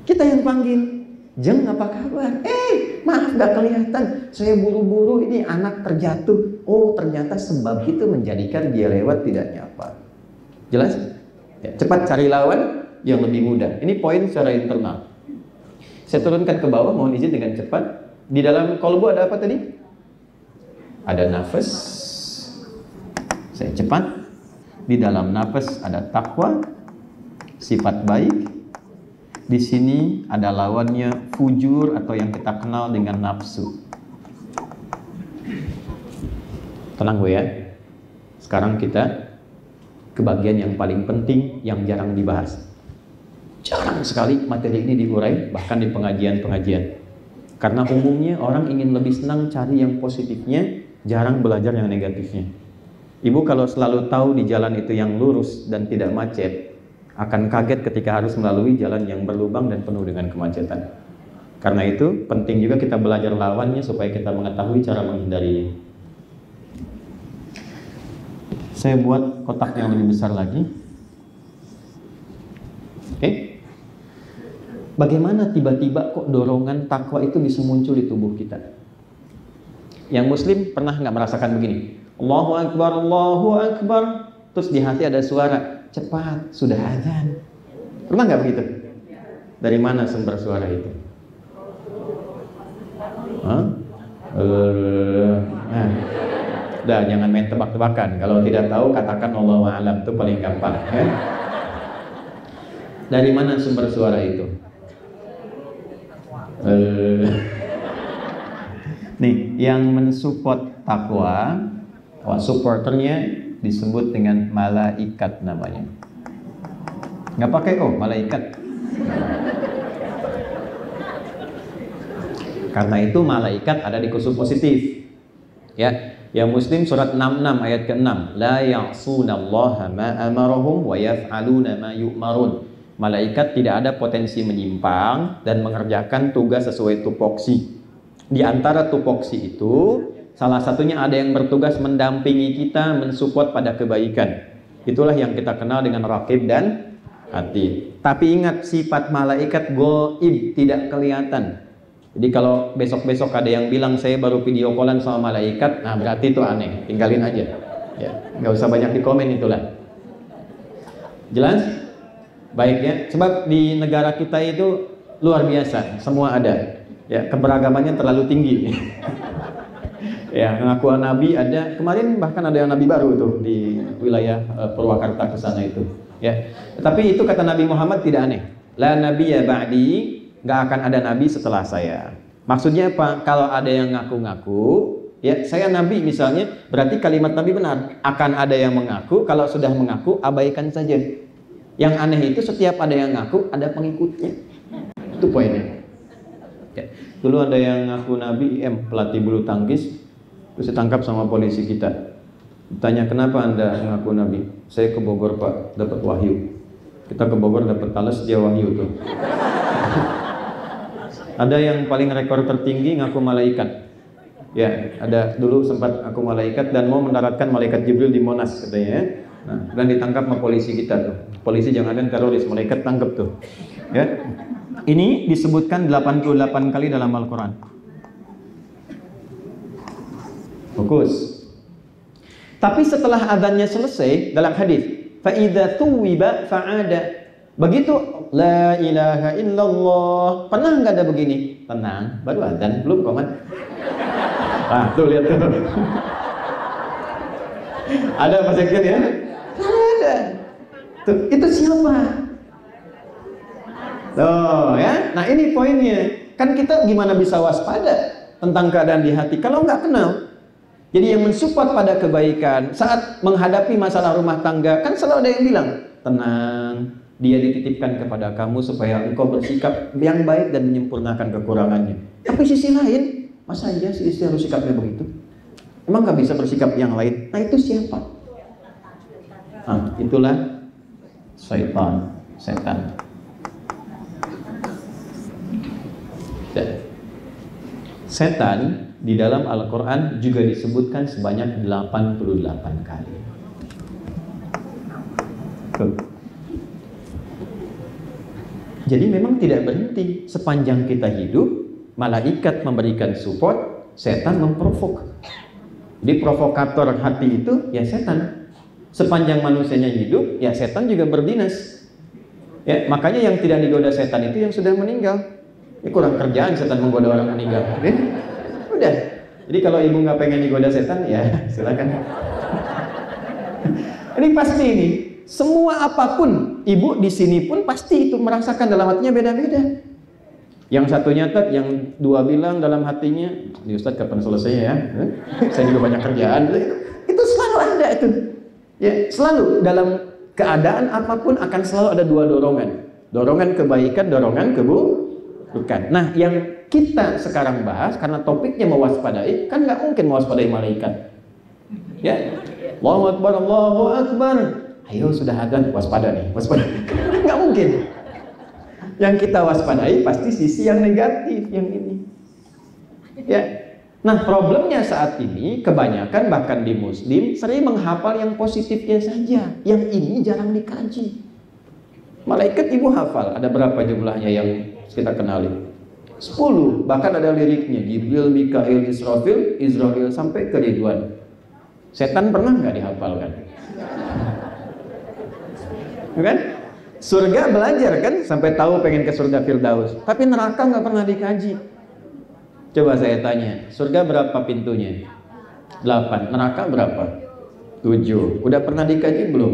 Kita yang panggil. Jeng, apa kabar? Maaf gak kelihatan. Saya buru-buru, ini anak terjatuh. Oh ternyata sebab itu menjadikan dia lewat tidak nyapa. Jelas? Ya, cepat cari lawan yang lebih mudah. Ini poin secara internal. Saya turunkan ke bawah, mohon izin dengan cepat. Di dalam kolbu ada apa tadi? Ada nafas. Saya cepat. Di dalam nafas ada takwa, sifat baik. Di sini ada lawannya fujur atau yang kita kenal dengan nafsu. Tenang Bu ya. Sekarang kita ke bagian yang paling penting yang jarang dibahas. Jarang sekali materi ini diurai, bahkan di pengajian-pengajian. Karena umumnya orang ingin lebih senang cari yang positifnya, jarang belajar yang negatifnya. Ibu kalau selalu tahu di jalan itu yang lurus dan tidak macet, akan kaget ketika harus melalui jalan yang berlubang dan penuh dengan kemacetan. Karena itu penting juga kita belajar lawannya supaya kita mengetahui cara menghindarinya. Saya buat kotak yang lebih besar lagi. Oke. Bagaimana tiba-tiba kok dorongan takwa itu bisa muncul di tubuh kita? Yang muslim pernah nggak merasakan begini? Allahu Akbar, Allahu Akbar. Terus di hati ada suara, cepat, sudah azan. Pernah nggak begitu? Dari mana sumber suara itu? Nah, udah jangan main tebak-tebakan. Kalau tidak tahu katakan Allahu a'lam, itu paling gampang. Ya? Dari mana sumber suara itu? Nih, yang mensupport takwa, supporternya disebut dengan malaikat namanya. Nggak pakai malaikat. Karena itu malaikat ada di kutub positif. Ya. Yang Muslim surat 66 ayat ke-6, la ya'sunallaha ma amarahum wa yaf'aluna ma yu'marun. Malaikat tidak ada potensi menyimpang dan mengerjakan tugas sesuai tupoksi. Di antara tupoksi itu, salah satunya ada yang bertugas mendampingi kita, mensupport pada kebaikan. Itulah yang kita kenal dengan raqib dan atid. Tapi ingat, sifat malaikat gaib, tidak kelihatan. Jadi kalau besok-besok ada yang bilang saya baru video callan sama malaikat, nah berarti itu aneh, tinggalin aja. Ya, nggak usah banyak di komen itulah. Jelas? Baik ya, sebab di negara kita itu luar biasa, semua ada. Ya, keberagamannya terlalu tinggi. Ya, pengakuan nabi ada, kemarin bahkan ada yang nabi baru tuh di wilayah Purwakarta ke sana itu. Ya, tapi itu kata Nabi Muhammad tidak aneh. La nabiyya ba'di, nggak akan ada nabi setelah saya. Maksudnya apa? Kalau ada yang ngaku-ngaku, ya saya nabi misalnya, berarti kalimat nabi benar. Akan ada yang mengaku, kalau sudah mengaku abaikan saja. Yang aneh itu setiap ada yang ngaku ada pengikutnya. Itu poinnya. Ya. Dulu ada yang ngaku nabi, pelatih bulu tangkis, terus ditangkap sama polisi kita. Tanya, kenapa anda ngaku nabi? Saya ke Bogor pak, dapat wahyu. Kita ke Bogor dapat talas, dia wahyu tuh. Ada yang paling rekor tertinggi ngaku malaikat. Ya, ada dulu sempat ngaku malaikat dan mau mendaratkan malaikat Jibril di Monas katanya. Nah, dan ditangkap sama polisi kita tuh. Polisi jangankan teroris, malaikat tangkap tuh. Ya. Ini disebutkan 88 kali dalam Al-Qur'an. Fokus. Tapi setelah adzannya selesai dalam hadis, fa idza tuwiba fa'ada. Begitu la ilaha illallah, pernah nggak ada begini? Tenang, baru adzan, belum komat. Ah, tuh lihat tuh. Ada Pak Sekjen ya? Ada. Tuh, itu siapa? Tuh ya. Nah ini poinnya. Kan kita gimana bisa waspada tentang keadaan di hati kalau nggak kenal? Jadi yang mensupport pada kebaikan saat menghadapi masalah rumah tangga, kan selalu ada yang bilang, tenang, dia dititipkan kepada kamu supaya engkau bersikap yang baik dan menyempurnakan kekurangannya. Tapi sisi lain, masa iya si istri harus sikapnya begitu? Emang nggak bisa bersikap yang lain? Nah itu siapa? Ah, itulah setan. Setan di dalam Al-Quran juga disebutkan sebanyak 88 kali. Jadi memang tidak berhenti. Sepanjang kita hidup, malaikat memberikan support, setan memprovok. Jadi provokator hati itu ya setan. Sepanjang manusianya hidup, ya setan juga berdinas. Ya, makanya yang tidak digoda setan itu yang sudah meninggal. Ini kurang kerjaan setan menggoda orang meninggal. Udah. Jadi kalau ibu nggak pengen digoda setan, ya silakan. Ini pasti ini. Semua apapun, ibu di sini pun pasti itu merasakan dalam hatinya beda-beda. Yang satu nyatat, yang dua bilang dalam hatinya, "Ini Ustadz kapan selesai ya? Saya juga banyak kerjaan." Itu selalu ada itu. Ya, selalu dalam keadaan apapun akan selalu ada dua dorongan. Dorongan kebaikan, dorongan keburukan. Nah, yang kita sekarang bahas karena topiknya mewaspadai, kan nggak mungkin mewaspadai malaikat. Ya, Allahu Akbar, Allahu Akbar. Ayo sudah adzan, waspada nih, waspada. Nggak mungkin. Yang kita waspadai pasti sisi yang negatif yang ini. Ya. Nah, problemnya saat ini kebanyakan bahkan di Muslim sering menghafal yang positifnya saja, yang ini jarang dikaji. Malaikat ibu hafal, ada berapa jumlahnya yang kita kenali? 10, bahkan ada liriknya, Jibril, Mikail, Israfil, Israel sampai ke Ridwan. Setan pernah nggak dihafalkan? Kan? Surga belajar kan, sampai tahu pengen ke surga Firdaus, tapi neraka nggak pernah dikaji. Coba saya tanya, surga berapa pintunya? 8, neraka berapa? 7. Udah pernah dikaji belum?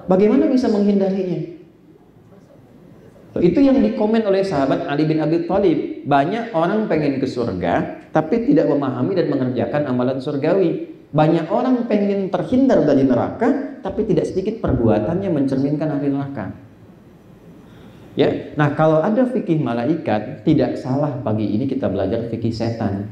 Bagaimana bisa menghindarinya? Itu yang dikomen oleh sahabat Ali bin Abi Thalib. Banyak orang pengen ke surga, tapi tidak memahami dan mengerjakan amalan surgawi. Banyak orang pengen terhindar dari neraka, tapi tidak sedikit perbuatannya mencerminkan ahli neraka. Ya, nah kalau ada fikih malaikat, tidak salah pagi ini kita belajar fikih setan.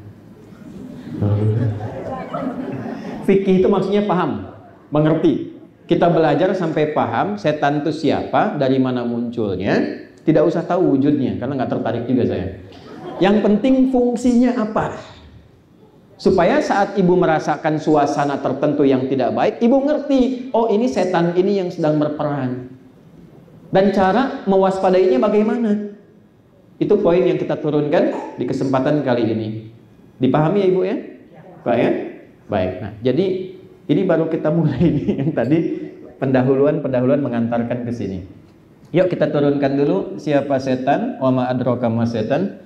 Fikih itu maksudnya paham, mengerti. Kita belajar sampai paham setan itu siapa, dari mana munculnya. Tidak usah tahu wujudnya, karena nggak tertarik juga saya. Yang penting fungsinya apa. Supaya saat ibu merasakan suasana tertentu yang tidak baik, ibu ngerti, oh ini setan ini yang sedang berperan. Dan cara mewaspadainya bagaimana? Itu poin yang kita turunkan di kesempatan kali ini. Dipahami ya ibu ya? Pak ya? Baik. Nah, jadi ini baru kita mulai nih yang tadi pendahuluan mengantarkan ke sini. Yuk kita turunkan dulu siapa setan, wa ma adraka ma setan.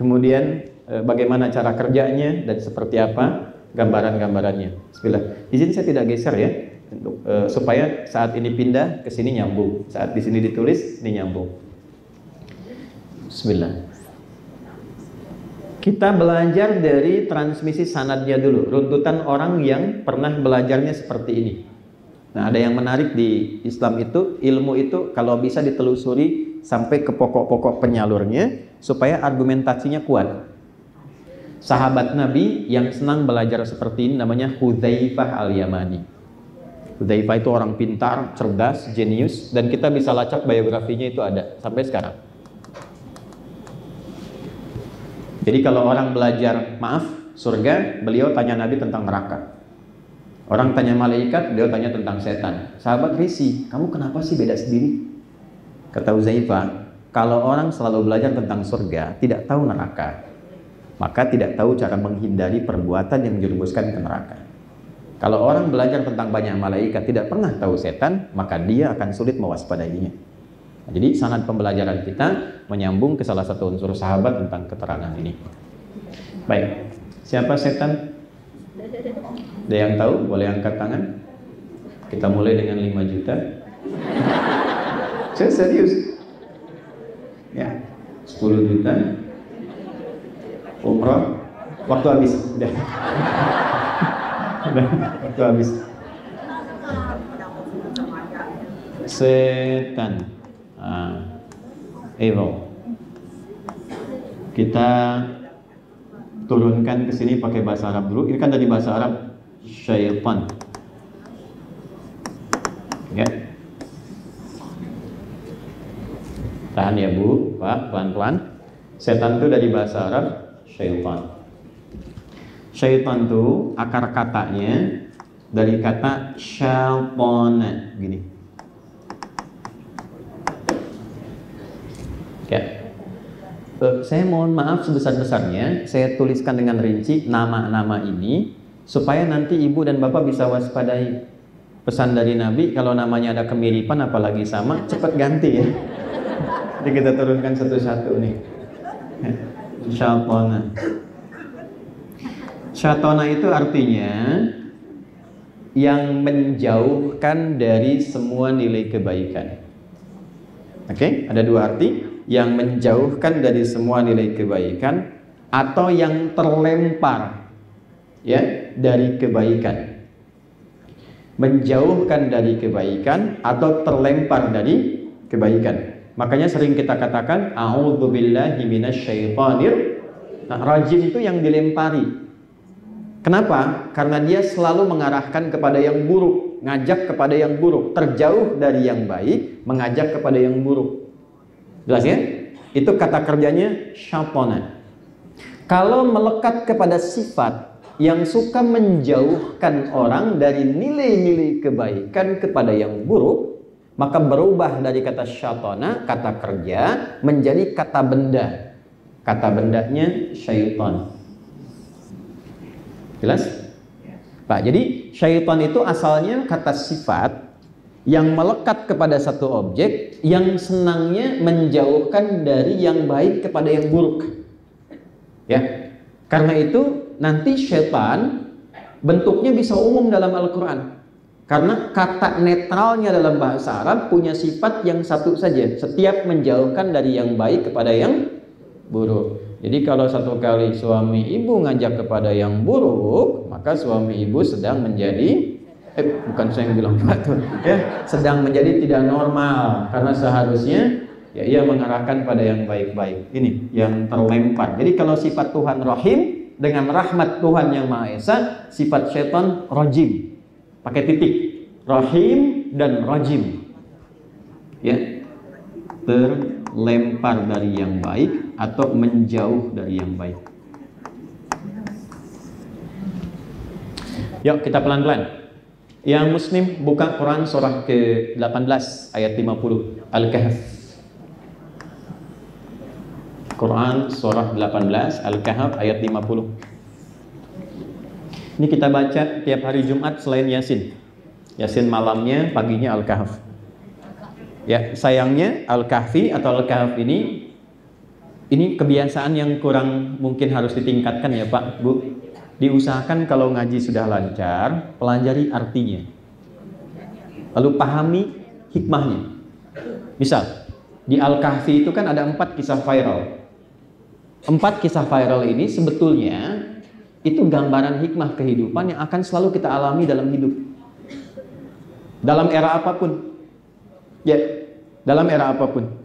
Kemudian bagaimana cara kerjanya dan seperti apa gambaran-gambarannya. Bismillah. Di sini saya tidak geser ya. Untuk, supaya saat ini pindah ke sini nyambung, saat di sini ditulis ini nyambung. Bismillah. Kita belajar dari transmisi sanadnya dulu, runtutan orang yang pernah belajarnya seperti ini. Nah, ada yang menarik di Islam itu, ilmu itu kalau bisa ditelusuri sampai ke pokok-pokok penyalurnya supaya argumentasinya kuat. Sahabat Nabi yang senang belajar seperti ini namanya Hudzaifah Al-Yamani. Hudzaifah itu orang pintar, cerdas, jenius, dan kita bisa lacak biografinya itu ada sampai sekarang. Jadi kalau orang belajar surga, beliau tanya Nabi tentang neraka. Orang tanya malaikat, beliau tanya tentang setan. Sahabat risih, kamu kenapa sih beda sendiri? Kata Hudzaifah, kalau orang selalu belajar tentang surga, tidak tahu neraka, maka tidak tahu cara menghindari perbuatan yang menjerumuskan ke neraka. Kalau orang belajar tentang banyak malaikat, tidak pernah tahu setan, maka dia akan sulit mewaspadainya. Jadi sanad pembelajaran kita menyambung ke salah satu unsur sahabat tentang keterangan ini. Baik, siapa setan? Ada yang tahu? Boleh angkat tangan. Kita mulai dengan 5 juta. Saya serius. Ya, 10 juta. Umroh. Waktu habis. Udah. Waktu habis. Setan. Evil. Kita turunkan ke sini pakai bahasa Arab dulu. Ini kan dari bahasa Arab syaitan. Ya. Tahan ya Bu, Pak, pelan-pelan. Setan itu dari bahasa Arab syaitan. Syaitan itu akar katanya dari kata syaitan, gini. Ya. Saya mohon maaf sebesar-besarnya, saya tuliskan dengan rinci nama-nama ini supaya nanti ibu dan bapak bisa waspadai. pesan dari Nabi, kalau namanya ada kemiripan apalagi sama, cepat ganti ya. Jadi kita turunkan satu-satu nih. Syatona. Syatona itu artinya yang menjauhkan dari semua nilai kebaikan. Oke, ada dua arti, yang menjauhkan dari semua nilai kebaikan atau yang terlempar ya dari kebaikan. Menjauhkan dari kebaikan atau terlempar dari kebaikan. Makanya sering kita katakan a'udzubillahi minasyaitonir rajim, itu yang dilempari. Kenapa? Karena dia selalu mengarahkan kepada yang buruk, ngajak kepada yang buruk, terjauh dari yang baik, mengajak kepada yang buruk. Jelas ya? Itu kata kerjanya syaitana. Kalau melekat kepada sifat yang suka menjauhkan orang dari nilai-nilai kebaikan kepada yang buruk, maka berubah dari kata syaitana, kata kerja, menjadi kata benda. Kata bendanya syaitan. Jelas? Pak, jadi syaitan itu asalnya kata sifat yang melekat kepada satu objek yang senangnya menjauhkan dari yang baik kepada yang buruk. Ya. Karena itu nanti syaitan bentuknya bisa umum dalam Al-Quran. Karena kata netralnya dalam bahasa Arab punya sifat yang satu saja, setiap menjauhkan dari yang baik kepada yang buruk. Jadi kalau satu kali suami ibu ngajak kepada yang buruk, maka suami ibu sedang menjadi bukan saya yang bilang betul ya, sedang menjadi tidak normal, karena seharusnya ya ia mengarahkan pada yang baik-baik. Ini yang terlempar. Jadi kalau sifat Tuhan Rahim dengan rahmat Tuhan yang Maha Esa, sifat syaitan rajim. Pakai titik. Rahim dan rajim. Ya. Terlempar dari yang baik atau menjauh dari yang baik. Yuk kita pelan-pelan. Yang Muslim buka Quran surah ke-18 ayat 50, Al-Kahf. Quran surah 18 Al-Kahf ayat 50. Ini kita baca tiap hari Jumat selain Yasin. Yasin malamnya, paginya Al-Kahf. Ya, sayangnya Al-Kahfi atau Al-Kahf ini kebiasaan yang kurang mungkin harus ditingkatkan ya Pak, Bu. Diusahakan kalau ngaji sudah lancar, pelajari artinya. Lalu pahami hikmahnya. Misal, di Al-Kahfi itu kan ada 4 kisah viral. 4 kisah viral ini sebetulnya itu gambaran hikmah kehidupan yang akan selalu kita alami dalam hidup. Dalam era apapun. Ya, dalam era apapun.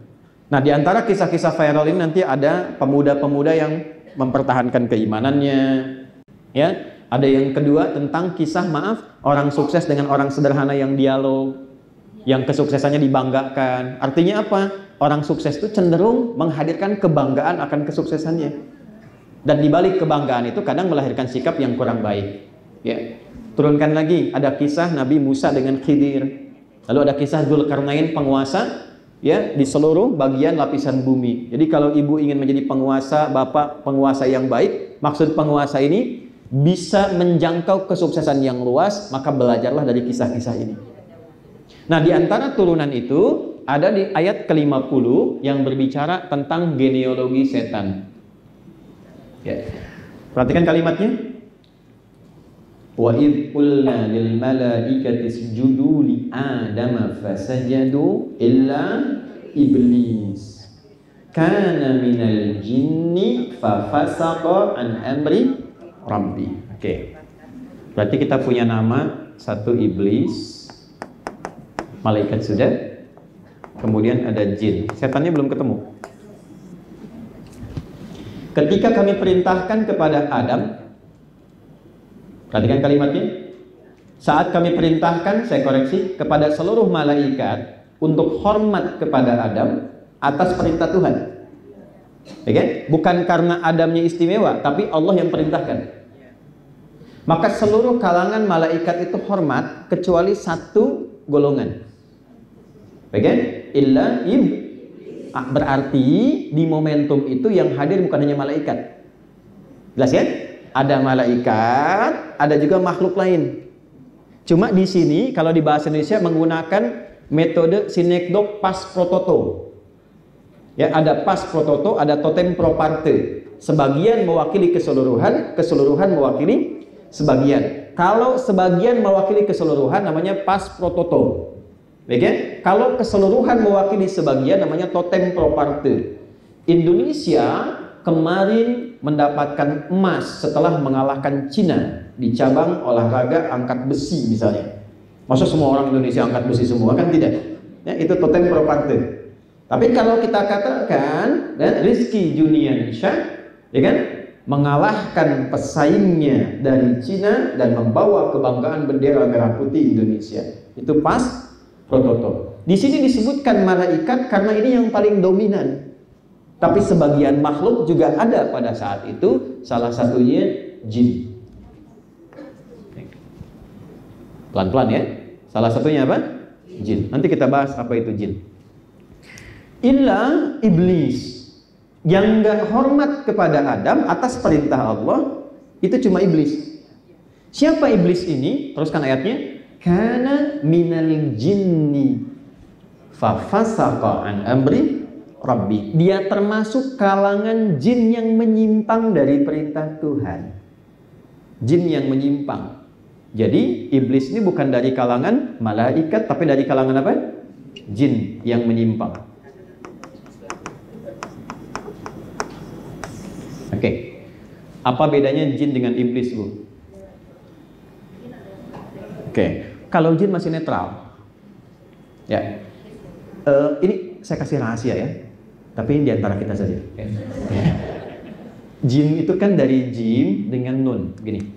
Nah, di antara kisah-kisah viral ini nanti ada pemuda-pemuda yang mempertahankan keimanannya. Ya, ada yang kedua tentang kisah orang sukses dengan orang sederhana yang dialog, yang kesuksesannya dibanggakan. Artinya apa? Orang sukses itu cenderung menghadirkan kebanggaan akan kesuksesannya. Dan di balik kebanggaan itu kadang melahirkan sikap yang kurang baik. Ya. Turunkan lagi, ada kisah Nabi Musa dengan Khidir. Lalu ada kisah Dzulkarnain penguasa ya di seluruh bagian lapisan bumi. Jadi kalau ibu ingin menjadi penguasa, bapak penguasa yang baik, maksud penguasa ini bisa menjangkau kesuksesan yang luas, maka belajarlah dari kisah-kisah ini. Nah, di antara turunan itu ada di ayat ke-50 yang berbicara tentang genealogi setan. Ya. Perhatikan kalimatnya. Wa idh qulna lil malaikati isjudu li adama fasajadu illa iblis kana minal jinni fa fasaqa an amri rabbi. Oke. Berarti kita punya nama satu iblis, malaikat sudah, kemudian ada jin. Setannya belum ketemu. Ketika kami perintahkan kepada Adam, perhatikan kalimatnya. Saat kami perintahkan, saya koreksi, kepada seluruh malaikat untuk hormat kepada Adam atas perintah Tuhan. Okay? Bukan karena Adamnya istimewa, tapi Allah yang perintahkan. Maka seluruh kalangan malaikat itu hormat kecuali satu golongan. Okay? Illa iblis. Berarti di momentum itu yang hadir bukan hanya malaikat. Jelas ya? Ada malaikat, ada juga makhluk lain. Cuma di sini kalau di bahasa Indonesia menggunakan metode synecdoche pas pro toto. Ya, ada pas pro toto, ada totem pro parte. Sebagian mewakili keseluruhan, keseluruhan mewakili sebagian. Kalau sebagian mewakili keseluruhan namanya pas pro toto. Baik ya? Kalau keseluruhan mewakili sebagian namanya totem pro parte. Indonesia kemarin mendapatkan emas setelah mengalahkan Cina di cabang olahraga angkat besi misalnya. Masa semua orang Indonesia angkat besi semua? Kan tidak. Ya, itu totem pro parte. Tapi kalau kita katakan Rizky Juniansyah, ya kan, mengalahkan pesaingnya dari Cina dan membawa kebanggaan bendera merah putih Indonesia, itu pas pro toto. Di sini disebutkan malaikat karena ini yang paling dominan. Tapi sebagian makhluk juga ada pada saat itu, salah satunya jin. Pelan-pelan ya. Salah satunya apa? Jin. Nanti kita bahas apa itu jin. Illa iblis, yang gak hormat kepada Adam atas perintah Allah, itu cuma iblis. Siapa iblis ini? Teruskan ayatnya. Kana minal jinni fafasaqa an amri rabbi. Dia termasuk kalangan jin yang menyimpang dari perintah Tuhan. Jin yang menyimpang. Jadi iblis ini bukan dari kalangan malaikat, tapi dari kalangan apa? Jin yang menyimpang. Oke. Apa bedanya jin dengan iblis, Bu? Oke. Kalau jin masih netral. Ya. Ini saya kasih rahasia ya. Tapi ini diantara kita saja. Ya. Jin itu kan dari jim dengan nun. Gini.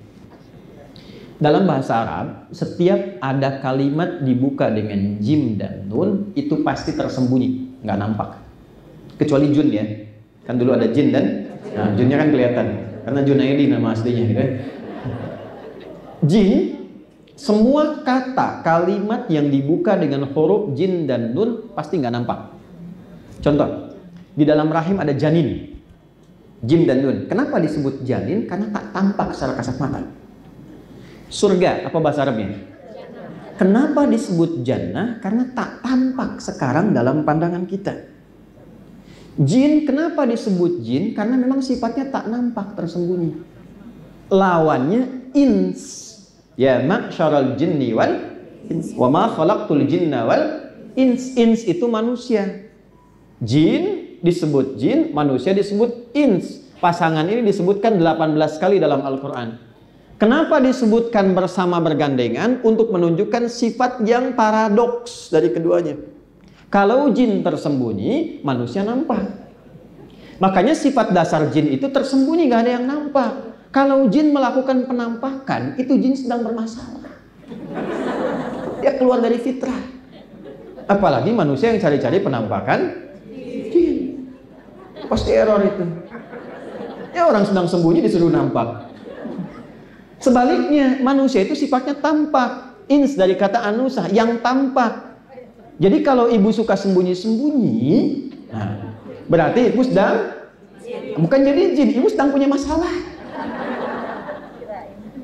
Dalam bahasa Arab, setiap ada kalimat dibuka dengan jim dan nun, itu pasti tersembunyi, nggak nampak. Kecuali jun ya. Kan dulu ada jin dan nah, junnya kan kelihatan karena Junaidi nama aslinya gitu. Jin, semua kata kalimat yang dibuka dengan huruf jin dan nun pasti nggak nampak. Contoh, di dalam rahim ada janin, jin dan nun. Kenapa disebut janin? Karena tak tampak secara kasat mata. Surga, apa bahasa Arabnya? Kenapa disebut jannah? Karena tak tampak sekarang dalam pandangan kita. Jin, kenapa disebut jin? Karena memang sifatnya tak nampak, tersembunyi. Lawannya ins. Ya ma'syaral jinni wal ins. Wa ma khalaqtul jinna wal ins. Ins itu manusia. Jin disebut jin, manusia disebut ins. Pasangan ini disebutkan 18 kali dalam Al-Quran. Kenapa disebutkan bersama bergandengan? Untuk menunjukkan sifat yang paradoks dari keduanya. Kalau jin tersembunyi, manusia nampak. Makanya sifat dasar jin itu tersembunyi, gak ada yang nampak. Kalau jin melakukan penampakan, itu jin sedang bermasalah. Dia keluar dari fitrah. Apalagi manusia yang cari-cari penampakan jin. Pasti error itu. Ya orang sedang sembunyi disuruh nampak. Sebaliknya, manusia itu sifatnya tampak. Ins dari kata anusa, yang tampak. Jadi kalau ibu suka sembunyi-sembunyi, nah, berarti ibu sedang, bukan jadi jin, ibu sedang punya masalah.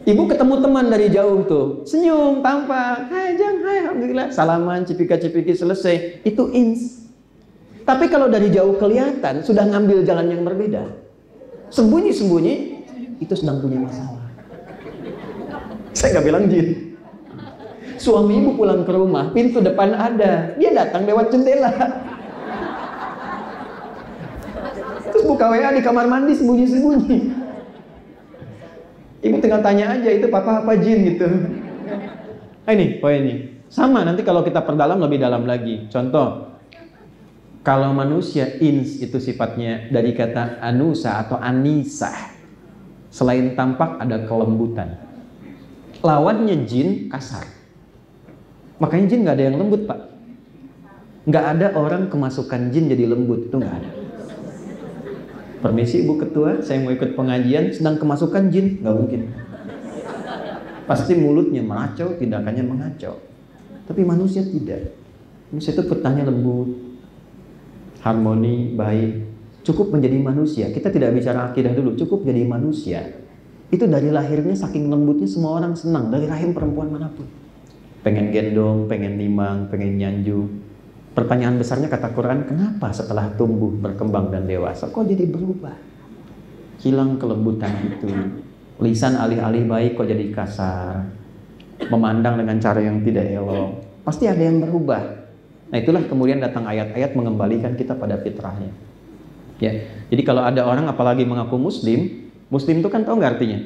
Ibu ketemu teman dari jauh tuh, senyum, tampak, hai Jang, hai, alhamdulillah, salaman, cipika-cipiki, selesai. Itu ins. Tapi kalau dari jauh kelihatan, sudah ngambil jalan yang berbeda. Sembunyi-sembunyi, itu sedang punya masalah. Saya nggak bilang jin. Suami ibu pulang ke rumah, pintu depan ada, dia datang lewat jendela. Terus buka WA di kamar mandi sembunyi-sembunyi. Ibu tinggal tanya aja, itu papa apa jin gitu. Nah, ini poinnya. Sama nanti kalau kita perdalam lebih dalam lagi. Contoh, kalau manusia ins itu sifatnya dari kata anusa atau anisah. Selain tampak ada kelembutan. Lawannya jin kasar. Makanya jin nggak ada yang lembut, Pak. Nggak ada orang kemasukan jin jadi lembut, itu nggak ada. Permisi Ibu Ketua, saya mau ikut pengajian, sedang kemasukan jin, nggak mungkin. Pasti mulutnya meracau, tindakannya mengacau. Tapi manusia tidak. Manusia itu petahnya lembut, harmoni, baik. Cukup menjadi manusia. Kita tidak bicara akidah dulu, cukup jadi manusia. Itu dari lahirnya saking lembutnya semua orang senang, dari rahim perempuan manapun. pengen gendong, pengen nimang, pengen nyanju. Pertanyaan besarnya kata Quran, kenapa setelah tumbuh, berkembang dan dewasa kok jadi berubah? Hilang kelembutan itu. Lisan alih-alih baik kok jadi kasar. Memandang dengan cara yang tidak elok. Pasti ada yang berubah. Nah, itulah kemudian datang ayat-ayat mengembalikan kita pada fitrahnya. Ya. Jadi kalau ada orang apalagi mengaku muslim, muslim itu kan tahu nggak artinya?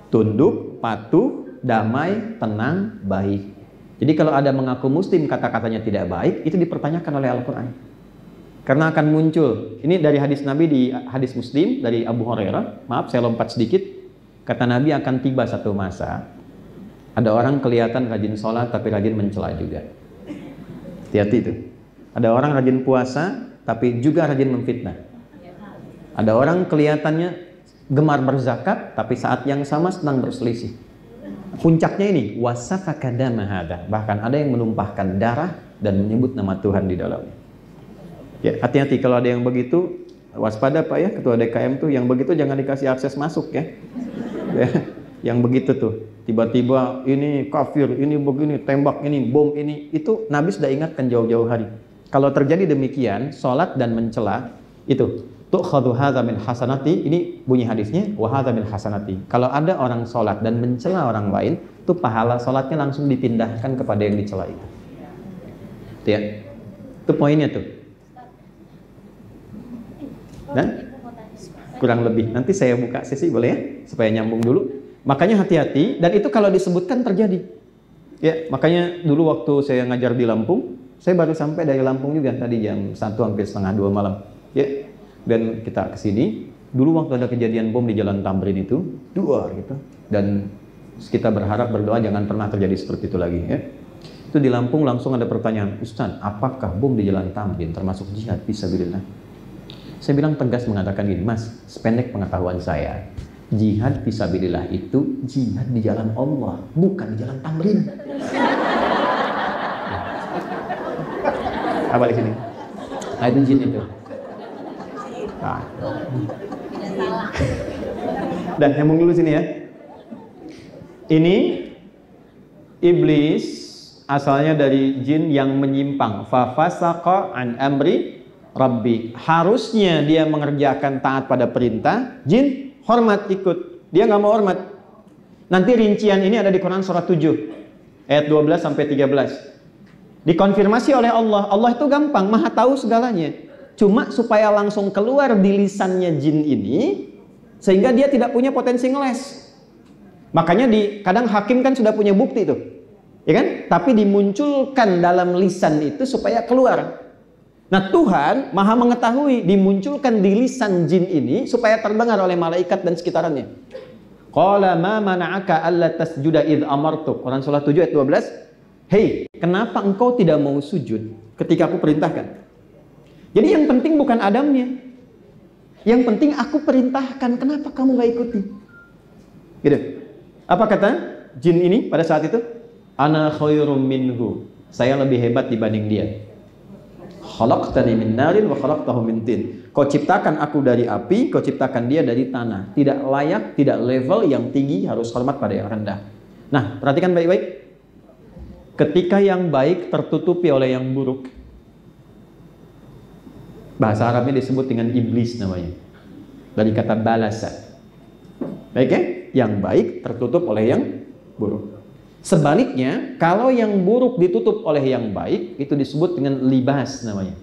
Tunduk, patuh, damai, tenang, baik. Jadi kalau ada mengaku muslim kata-katanya tidak baik, itu dipertanyakan oleh Al-Quran. Karena akan muncul, ini dari hadis Nabi di hadis Muslim dari Abu Hurairah. Maaf saya lompat sedikit. Kata Nabi akan tiba satu masa, ada orang kelihatan rajin sholat tapi rajin mencela juga. Hati-hati itu. Ada orang rajin puasa tapi juga rajin memfitnah. Ada orang kelihatannya gemar berzakat tapi saat yang sama sedang berselisih. Puncaknya ini wasafaka dama hada, bahkan ada yang menumpahkan darah dan menyebut nama Tuhan di dalamnya. Ya, hati-hati kalau ada yang begitu, waspada Pak ya, ketua DKM tuh yang begitu jangan dikasih akses masuk ya. Ya, yang begitu tuh, tiba-tiba ini kafir, ini begini, tembak ini, bom ini, itu Nabi sudah ingatkan jauh-jauh hari. Kalau terjadi demikian, sholat dan mencela itu tu'khadhu hadza min hasanati, ini bunyi hadisnya, wa hadza min hasanati. Kalau ada orang sholat dan mencela orang lain, itu pahala sholatnya langsung dipindahkan kepada yang dicela itu. Ya. Itu poinnya tuh. Dan kurang lebih nanti saya buka sesi boleh ya, supaya nyambung dulu. Makanya hati-hati, dan itu kalau disebutkan terjadi. Ya, makanya dulu waktu saya ngajar di Lampung, saya baru sampai dari Lampung juga tadi jam 1 hampir setengah 2 malam. Ya. Dan kita kesini, dulu waktu ada kejadian bom di Jalan Tamrin itu, dua gitu. Dan kita berharap berdoa jangan pernah terjadi seperti itu lagi ya. Itu di Lampung langsung ada pertanyaan, Ustaz, apakah bom di Jalan Tamrin termasuk jihad fisabilillah? Saya bilang tegas mengatakan gini, Mas, sependek pengetahuan saya, jihad fisabilillah itu jihad di jalan Allah, bukan di Jalan Tamrin. Apa di sini? Nah, itu jin itu. Nah. Dan nyambung dulu sini ya. Ini iblis asalnya dari jin yang menyimpang. Fa fasaqa an amri rabbi. Harusnya dia mengerjakan taat pada perintah, jin hormat ikut. Dia nggak mau hormat. Nanti rincian ini ada di Quran surah 7 ayat 12 sampai 13. Dikonfirmasi oleh Allah. Allah itu gampang, maha tahu segalanya. Cuma supaya langsung keluar di lisannya jin ini, sehingga dia tidak punya potensi ngeles. Makanya kadang hakim kan sudah punya bukti tuh, ya kan? Tapi dimunculkan dalam lisan itu supaya keluar. Nah Tuhan maha mengetahui, dimunculkan di lisan jin ini supaya terdengar oleh malaikat dan sekitarannya. Qala ma mana'aka alla tasjuda id amartuk. Quran surah 7 ayat 12. Hei, kenapa engkau tidak mau sujud ketika aku perintahkan? Jadi yang penting bukan Adamnya. Yang penting aku perintahkan, kenapa kamu gak ikuti? Gitu. Apa kata jin ini pada saat itu? Ana khairum minhu. Saya lebih hebat dibanding dia. Khalaqtani min narin wa khalaqtahu min tin. Kau ciptakan aku dari api, kau ciptakan dia dari tanah. Tidak layak, tidak level yang tinggi, harus hormat pada yang rendah. Nah, perhatikan baik-baik. Ketika yang baik tertutupi oleh yang buruk, bahasa Arabnya disebut dengan iblis namanya. Dari kata balasa. Baik ya? Yang baik tertutup oleh yang buruk. Sebaliknya, kalau yang buruk ditutup oleh yang baik, itu disebut dengan libas namanya.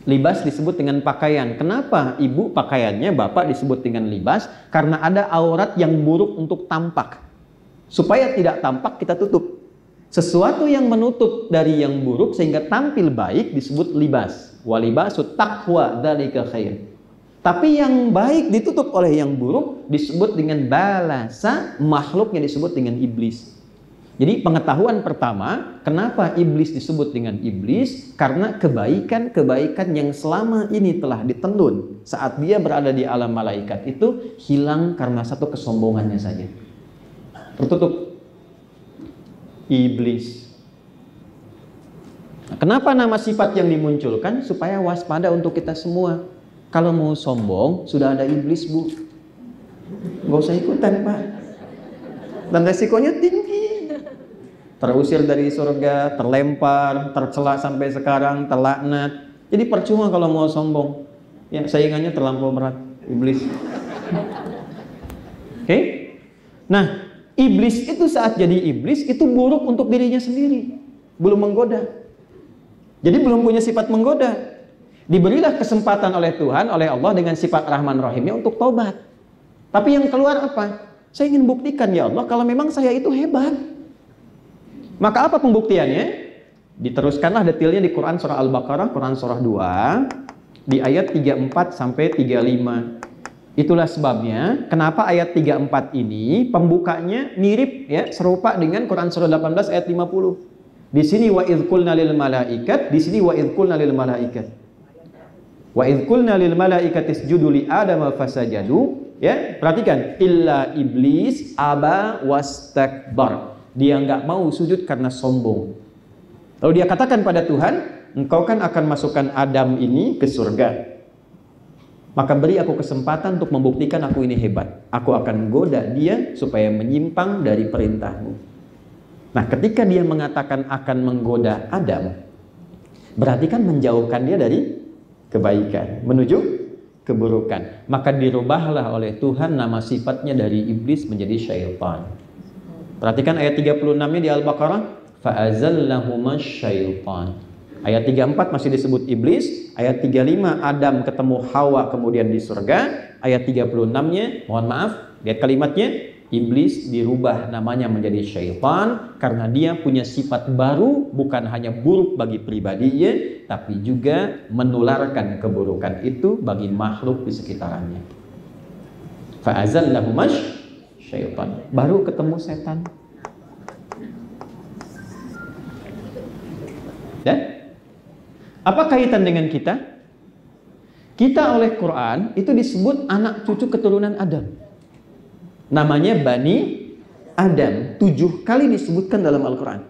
Libas disebut dengan pakaian. Kenapa ibu pakaiannya, bapak disebut dengan libas? Karena ada aurat yang buruk untuk tampak. Supaya tidak tampak, kita tutup. Sesuatu yang menutup dari yang buruk sehingga tampil baik disebut libas. Walibasut taqwa dzalika khair. Tapi yang baik ditutup oleh yang buruk disebut dengan balasa, makhluknya disebut dengan iblis. Jadi pengetahuan pertama, kenapa iblis disebut dengan iblis? Karena kebaikan-kebaikan yang selama ini telah ditenun saat dia berada di alam malaikat itu hilang karena satu kesombongannya saja. Tertutup. Iblis. Kenapa nama sifat yang dimunculkan? Supaya waspada untuk kita semua. Kalau mau sombong, sudah ada iblis, Bu. Nggak usah ikutan, Pak. Dan resikonya tinggi. terusir dari surga, terlempar, tercela sampai sekarang, terlaknat. Jadi percuma kalau mau sombong. Ya, saingannya terlampau berat, iblis. Oke? Nah, iblis itu saat jadi iblis itu buruk untuk dirinya sendiri, belum menggoda. Jadi belum punya sifat menggoda. Diberilah kesempatan oleh Tuhan, oleh Allah dengan sifat Rahman Rahimnya untuk tobat. Tapi yang keluar apa? Saya ingin buktikan ya Allah kalau memang saya itu hebat. Maka apa pembuktiannya? Diteruskanlah detailnya di Quran surah Al-Baqarah, Quran surah 2 di ayat 34 sampai 35. Itulah sebabnya kenapa ayat 34 ini pembukanya mirip ya, serupa dengan Quran surah 18 ayat 50. Di sini wa idz qulna lil malaikat, di sini wa idz qulna lil malaikat. Wa idz qulna lil malaikati isjudu li adama fasajadu, ya, perhatikan, illa iblis aba wastakbar. Dia enggak mau sujud karena sombong. Lalu dia katakan pada Tuhan, engkau kan akan masukkan Adam ini ke surga. Maka beri aku kesempatan untuk membuktikan aku ini hebat. Aku akan goda dia supaya menyimpang dari perintahmu. Nah, ketika dia mengatakan akan menggoda Adam, berarti kan menjauhkan dia dari kebaikan menuju keburukan. Maka dirubahlah oleh Tuhan nama sifatnya dari iblis menjadi syaitan. Perhatikan ayat 36-nya di Al-Baqarah, fa'azallahumas syaitan. Ayat 34 masih disebut iblis, ayat 35 Adam ketemu Hawa kemudian di surga, ayat 36-nya, mohon maaf, lihat kalimatnya, iblis dirubah namanya menjadi syaitan karena dia punya sifat baru, bukan hanya buruk bagi pribadinya, tapi juga menularkan keburukan itu bagi makhluk di sekitarnya. Fa'azallahumas syaitan. Baru ketemu setan. Dan apa kaitan dengan kita? Kita oleh Quran itu disebut anak cucu keturunan Adam. Namanya Bani Adam. 7 kali disebutkan dalam Al-Quran.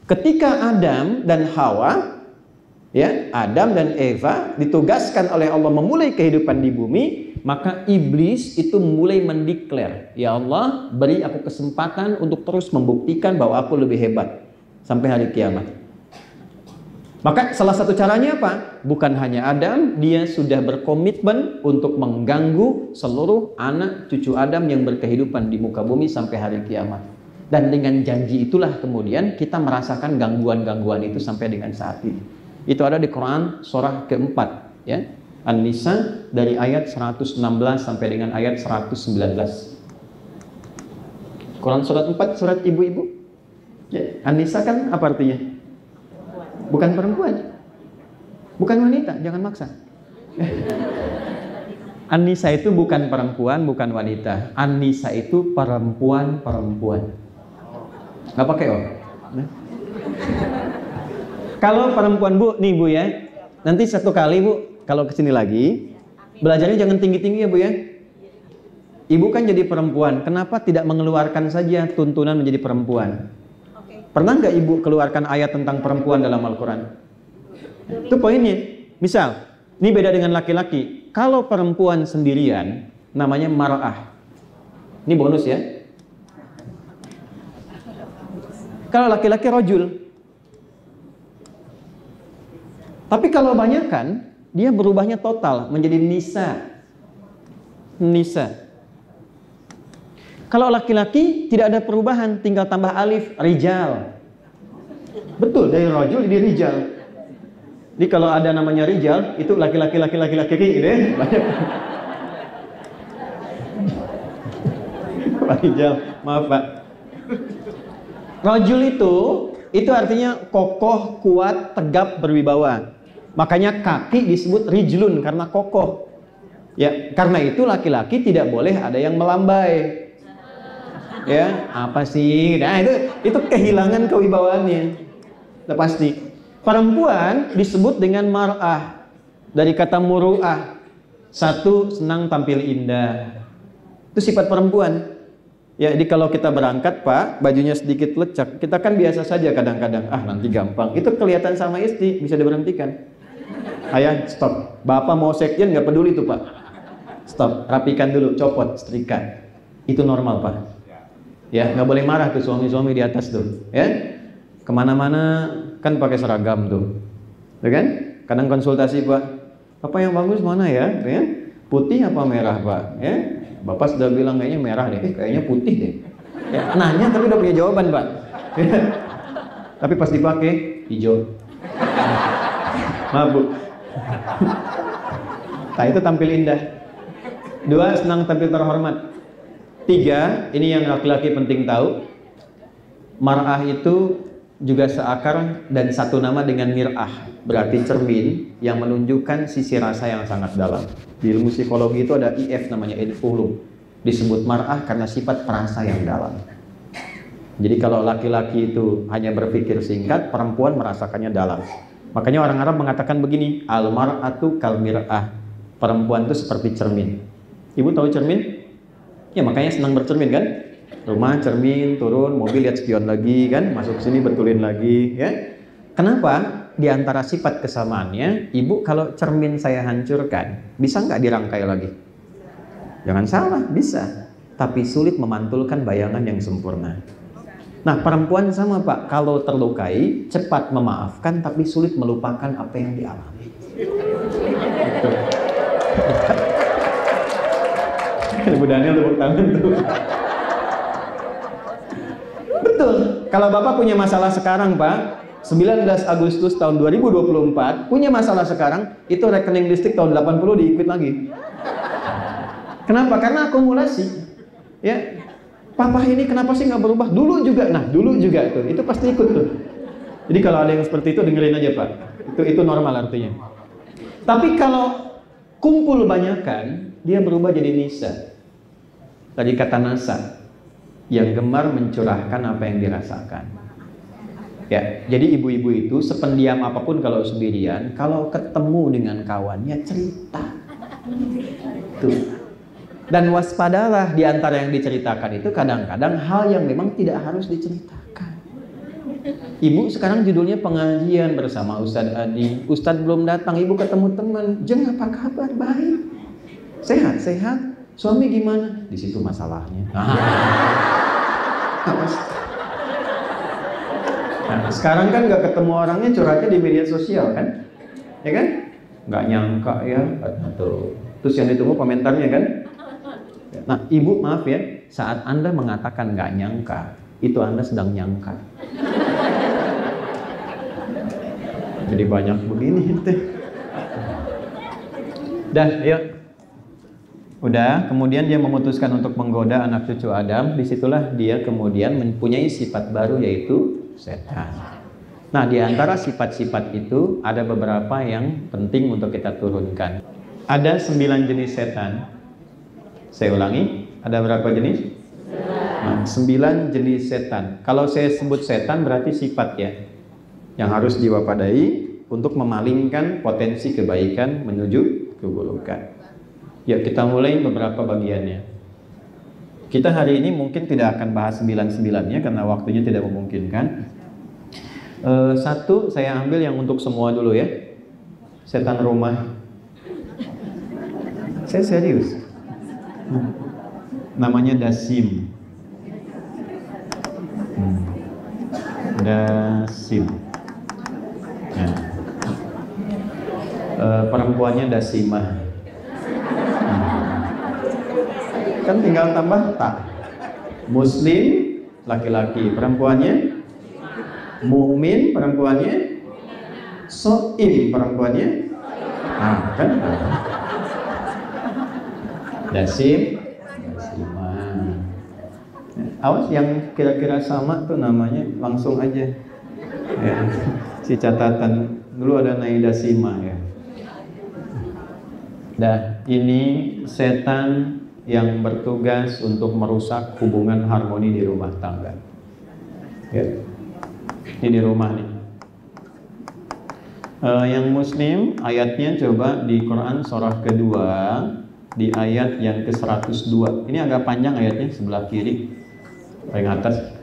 Ketika Adam dan Hawa, ya, Adam dan Eva ditugaskan oleh Allah memulai kehidupan di bumi, maka iblis itu mulai mendeklar, ya Allah, beri aku kesempatan untuk terus membuktikan bahwa aku lebih hebat sampai hari kiamat. Maka salah satu caranya apa? Bukan hanya Adam, dia sudah berkomitmen untuk mengganggu seluruh anak cucu Adam yang berkehidupan di muka bumi sampai hari kiamat. Dan dengan janji itulah kemudian kita merasakan gangguan-gangguan itu sampai dengan saat ini. Itu ada di Quran surah keempat, ya, An-Nisa, dari ayat 116 sampai dengan ayat 119. Quran surat 4, surat ibu-ibu, ya. An-Nisa kan apa artinya? Bukan perempuan, bukan wanita, jangan maksa. An-Nisa itu bukan perempuan, bukan wanita. An-Nisa itu perempuan-perempuan. Nggak pakai oh. Nah. Kalau perempuan bu, nih bu ya, nanti satu kali bu, kalau kesini lagi, belajarnya jangan tinggi-tinggi ya bu ya. Ibu kan jadi perempuan, kenapa tidak mengeluarkan saja tuntunan menjadi perempuan? Pernah nggak ibu keluarkan ayat tentang perempuan dalam Al-Quran? Itu poinnya. Misal, ini beda dengan laki-laki. Kalau perempuan sendirian, namanya mar'ah. Ini bonus ya. Kalau laki-laki rojul. Tapi kalau banyakan, dia berubahnya total menjadi nisa. Nisa. Kalau laki-laki tidak ada perubahan, tinggal tambah alif, rijal. Betul, dari rajul jadi rijal. Jadi kalau ada namanya rijal, itu laki-laki gitu ya. Banyak. Pak Rijal, maaf Pak. Rajul itu artinya kokoh, kuat, tegap, berwibawa. Makanya kaki disebut rijlun karena kokoh. Ya, karena itu laki-laki tidak boleh ada yang melambai. Ya, apa sih? Nah, itu kehilangan kewibawaannya. Nah, pasti. Perempuan disebut dengan mar'ah dari kata muru'ah. Satu, senang tampil indah. Itu sifat perempuan. Ya, jadi kalau kita berangkat, Pak, bajunya sedikit lecek, kita kan biasa saja kadang-kadang, nanti gampang. Itu kelihatan sama istri, bisa diberhentikan. Ayah, stop. Bapak mau sekjen nggak peduli tuh, Pak. Stop, rapikan dulu, copot, setrika. Itu normal, Pak. Ya, nggak boleh marah tuh suami-suami di atas tuh, ya. Kemana-mana kan pakai seragam tuh, ya kan? Kadang konsultasi, Pak, apa yang bagus mana ya? Ya? Putih apa merah, Pak? Ya, Bapak sudah bilang kayaknya merah deh, kayaknya putih deh. Ya, nanya tapi udah punya jawaban, Pak. Ya. Tapi pas dipakai hijau. Mabuk. Nah, itu tampil indah. 2, senang tampil terhormat. 3, ini yang laki-laki penting tahu. Mar'ah itu juga seakar dan satu nama dengan mir'ah, berarti cermin yang menunjukkan sisi rasa yang sangat dalam. Di ilmu psikologi itu ada IF namanya ulum. Disebut mar'ah karena sifat perasa yang dalam. Jadi kalau laki-laki itu hanya berpikir singkat, perempuan merasakannya dalam. Makanya orang Arab mengatakan begini, al-mar'atu kal mir'ah. Perempuan itu seperti cermin. Ibu tahu cermin? Ya makanya senang bercermin kan? Rumah cermin, turun, mobil lihat spion lagi kan? Masuk sini betulin lagi ya. Kenapa? Di antara sifat kesamaannya, ibu kalau cermin saya hancurkan, bisa nggak dirangkai lagi? Jangan salah, bisa. Tapi sulit memantulkan bayangan yang sempurna. Nah, perempuan sama, Pak, kalau terlukai, cepat memaafkan tapi sulit melupakan apa yang dialami. Bu Daniel tepuk tangan tuh. Betul. Kalau Bapak punya masalah sekarang, Pak, 19 Agustus tahun 2024, punya masalah sekarang, itu rekening listrik tahun 80 diikut lagi. Kenapa? Karena akumulasi. Ya. Papa ini kenapa sih nggak berubah? Dulu juga. Nah, dulu juga itu pasti ikut tuh. Jadi kalau ada yang seperti itu dengerin aja, Pak. Itu normal artinya. Tapi kalau kumpul banyakan, dia berubah jadi nisa. Tadi kata nasa, yang gemar mencurahkan apa yang dirasakan. Ya, jadi ibu-ibu itu sependiam apapun kalau sendirian, kalau ketemu dengan kawannya cerita. Tuh. Dan waspadalah di antara yang diceritakan itu kadang-kadang hal yang memang tidak harus diceritakan. Ibu sekarang judulnya pengajian bersama Ustadz Adi. Ustadz belum datang, ibu ketemu teman. Jeng, apa kabar? Baik. Sehat-sehat. Suami gimana? Di situ masalahnya. Nah, sekarang kan nggak ketemu orangnya, curhatnya di media sosial kan? Ya kan? Nggak nyangka ya. Tuh. Terus yang ditunggu komentarnya kan? Nah, ibu maaf ya, saat Anda mengatakan nggak nyangka, itu Anda sedang nyangka. Jadi banyak begini itu. Dah, yuk. Udah, kemudian dia memutuskan untuk menggoda anak cucu Adam. Disitulah dia kemudian mempunyai sifat baru, yaitu setan. Nah, di antara sifat-sifat itu ada beberapa yang penting untuk kita turunkan. Ada 9 jenis setan. Saya ulangi, ada berapa jenis? Nah, 9 jenis setan. Kalau saya sebut setan berarti sifat ya, yang harus diwaspadai untuk memalingkan potensi kebaikan menuju keburukan. Ya, kita mulai beberapa bagiannya. Kita hari ini mungkin tidak akan bahas 9-9-nya karena waktunya tidak memungkinkan. Satu saya ambil yang untuk semua dulu ya. Setan rumah. Saya serius. Namanya Dasim. Dasim. Ya. Perempuannya Dasimah. Kan tinggal tambah tak. Muslim laki-laki, perempuannya mukmin, perempuannya soim, perempuannya kan Dasim, Dasimah. Awas yang kira-kira sama tuh namanya langsung aja ya. Si catatan dulu ada Naidasimah ya. Dah, ini setan yang bertugas untuk merusak hubungan harmoni di rumah tangga. Ya. Ini di rumah nih. Yang Muslim ayatnya coba di Quran surah kedua di ayat yang ke-102. Ini agak panjang ayatnya, sebelah kiri paling atas.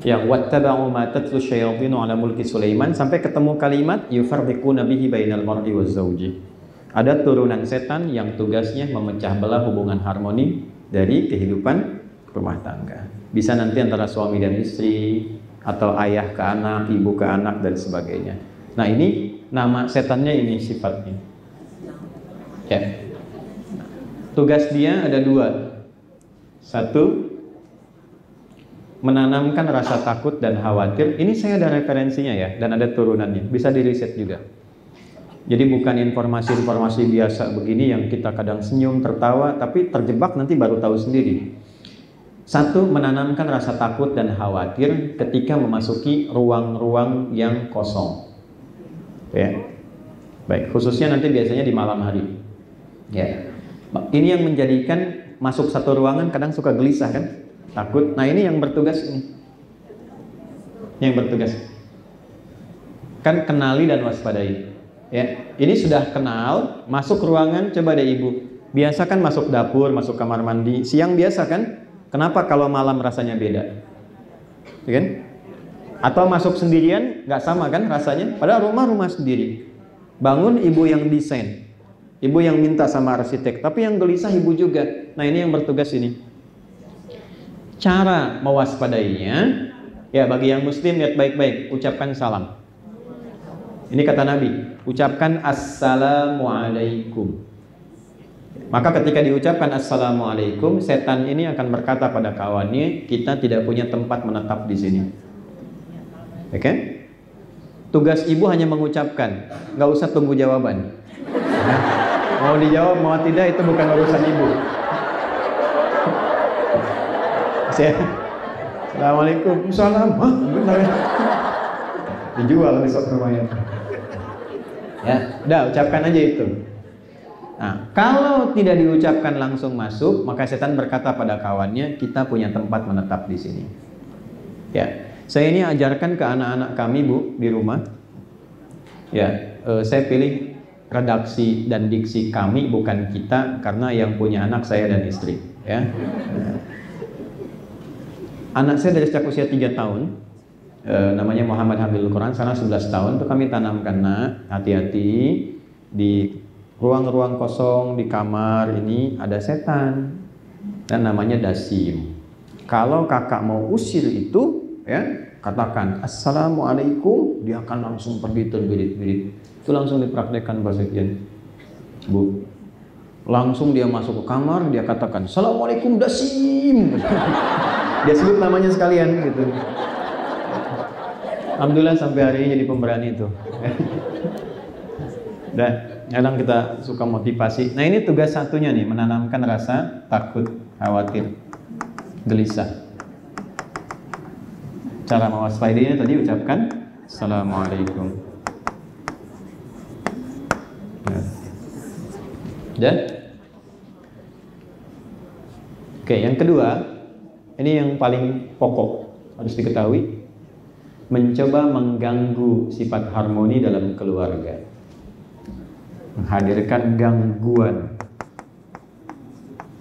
Ya, wattaba'u ma tatlu syayatin 'ala mulki Sulaiman sampai ketemu kalimat yufarriquna bihi bainal mar'i waz zawji. Ada turunan setan yang tugasnya memecah belah hubungan harmoni dari kehidupan rumah tangga. Bisa nanti antara suami dan istri, atau ayah ke anak, ibu ke anak, dan sebagainya. Nah ini nama setannya, ini sifatnya. Ya. Tugas dia ada dua. Satu, menanamkan rasa takut dan khawatir. Ini saya ada referensinya ya, dan ada turunannya. Bisa diriset juga. Jadi bukan informasi-informasi biasa begini yang kita kadang senyum, tertawa, tapi terjebak nanti baru tahu sendiri. Satu, menanamkan rasa takut dan khawatir ketika memasuki ruang-ruang yang kosong. Ya. Baik, khususnya nanti biasanya di malam hari. Ya. Ini yang menjadikan masuk satu ruangan kadang suka gelisah kan? Takut. Nah, ini yang bertugas ini. Yang bertugas. Kan kenali dan waspadai. Ya, ini sudah kenal, masuk ruangan, coba deh ibu. Biasa kan masuk dapur, masuk kamar mandi, siang biasa kan? Kenapa kalau malam rasanya beda? Ya kan? Atau masuk sendirian, nggak sama kan rasanya? Padahal rumah sendiri. Bangun ibu yang desain, ibu yang minta sama arsitek, tapi yang gelisah ibu juga. Nah ini yang bertugas ini. Cara mewaspadainya, ya bagi yang muslim lihat baik-baik, ucapkan salam. Ini kata Nabi, ucapkan assalamualaikum. Maka ketika diucapkan assalamualaikum, setan ini akan berkata pada kawannya, kita tidak punya tempat menetap di sini. Oke? Okay? Tugas ibu hanya mengucapkan, nggak usah tunggu jawaban. Mau dijawab mau tidak itu bukan urusan ibu. Assalamualaikum, salam. Dijual besok rumahnya. Ya, udah ucapkan aja itu. Nah, kalau tidak diucapkan langsung masuk, maka setan berkata pada kawannya, kita punya tempat menetap di sini. Ya, saya ini ajarkan ke anak-anak kami bu di rumah. Ya, saya pilih redaksi dan diksi kami bukan kita, karena yang punya anak saya dan istri. Ya, anak saya dari sejak usia 3 tahun. Namanya Muhammad Hamil Quran, sana 11 tahun, itu kami tanamkan, nak, hati-hati di ruang-ruang kosong di kamar ini ada setan dan namanya dasim. Kalau kakak mau usir itu, ya katakan assalamualaikum, dia akan langsung pergi terbirit-birit. Itu langsung dipraktekkan bahasa Kian, bu. Langsung dia masuk ke kamar, dia katakan assalamualaikum dasim. Dia sebut namanya sekalian gitu. Alhamdulillah sampai hari ini jadi pemberani itu. Dan kadang kita suka motivasi. Nah ini tugas satunya nih, menanamkan rasa takut, khawatir, gelisah. Cara mewaspadainya tadi ucapkan assalamualaikum. Dan oke, yang kedua, ini yang paling pokok harus diketahui. Mencoba mengganggu sifat harmoni dalam keluarga, menghadirkan gangguan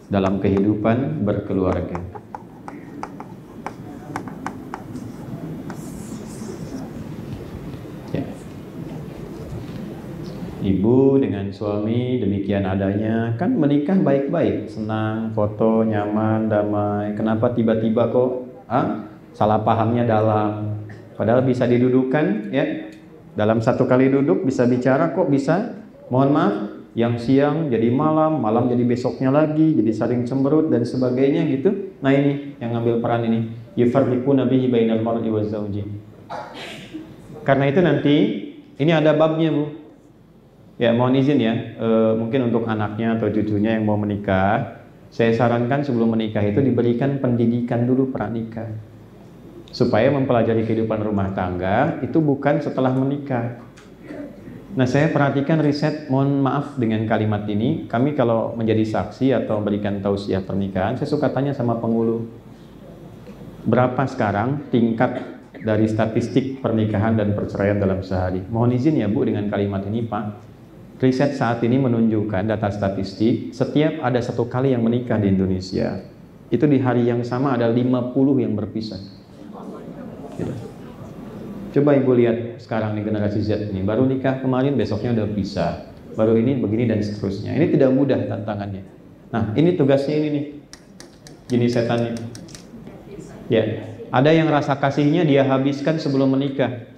dalam kehidupan berkeluarga. Ya. Ibu dengan suami demikian adanya, kan menikah baik-baik, senang, foto, nyaman, damai. Kenapa tiba-tiba kok salah pahamnya dalam? Padahal bisa didudukan, ya. Dalam satu kali duduk bisa bicara, kok bisa, mohon maaf, yang siang jadi malam, malam jadi besoknya lagi, jadi saling cemberut dan sebagainya gitu. Nah ini yang ngambil peran ini, yufarriquna bihi bainal mar'i wa zawji. Karena itu nanti ini ada babnya bu. Ya mohon izin ya, mungkin untuk anaknya atau cucunya yang mau menikah, saya sarankan sebelum menikah itu diberikan pendidikan dulu pranikah. Supaya mempelajari kehidupan rumah tangga itu bukan setelah menikah. Nah saya perhatikan riset, mohon maaf dengan kalimat ini, kami kalau menjadi saksi atau memberikan tausiah pernikahan, saya suka tanya sama penghulu, berapa sekarang tingkat dari statistik pernikahan dan perceraian dalam sehari? Mohon izin ya bu dengan kalimat ini pak, riset saat ini menunjukkan data statistik, setiap ada 1 kali yang menikah di Indonesia, itu di hari yang sama ada 50 yang berpisah. Gitu. Coba ibu lihat sekarang nih generasi Z ini, baru nikah kemarin besoknya udah pisah, baru ini begini dan seterusnya. Ini tidak mudah tantangannya. Nah ini tugasnya ini nih, jenis setannya. Ya, ada yang rasa kasihnya dia habiskan sebelum menikah.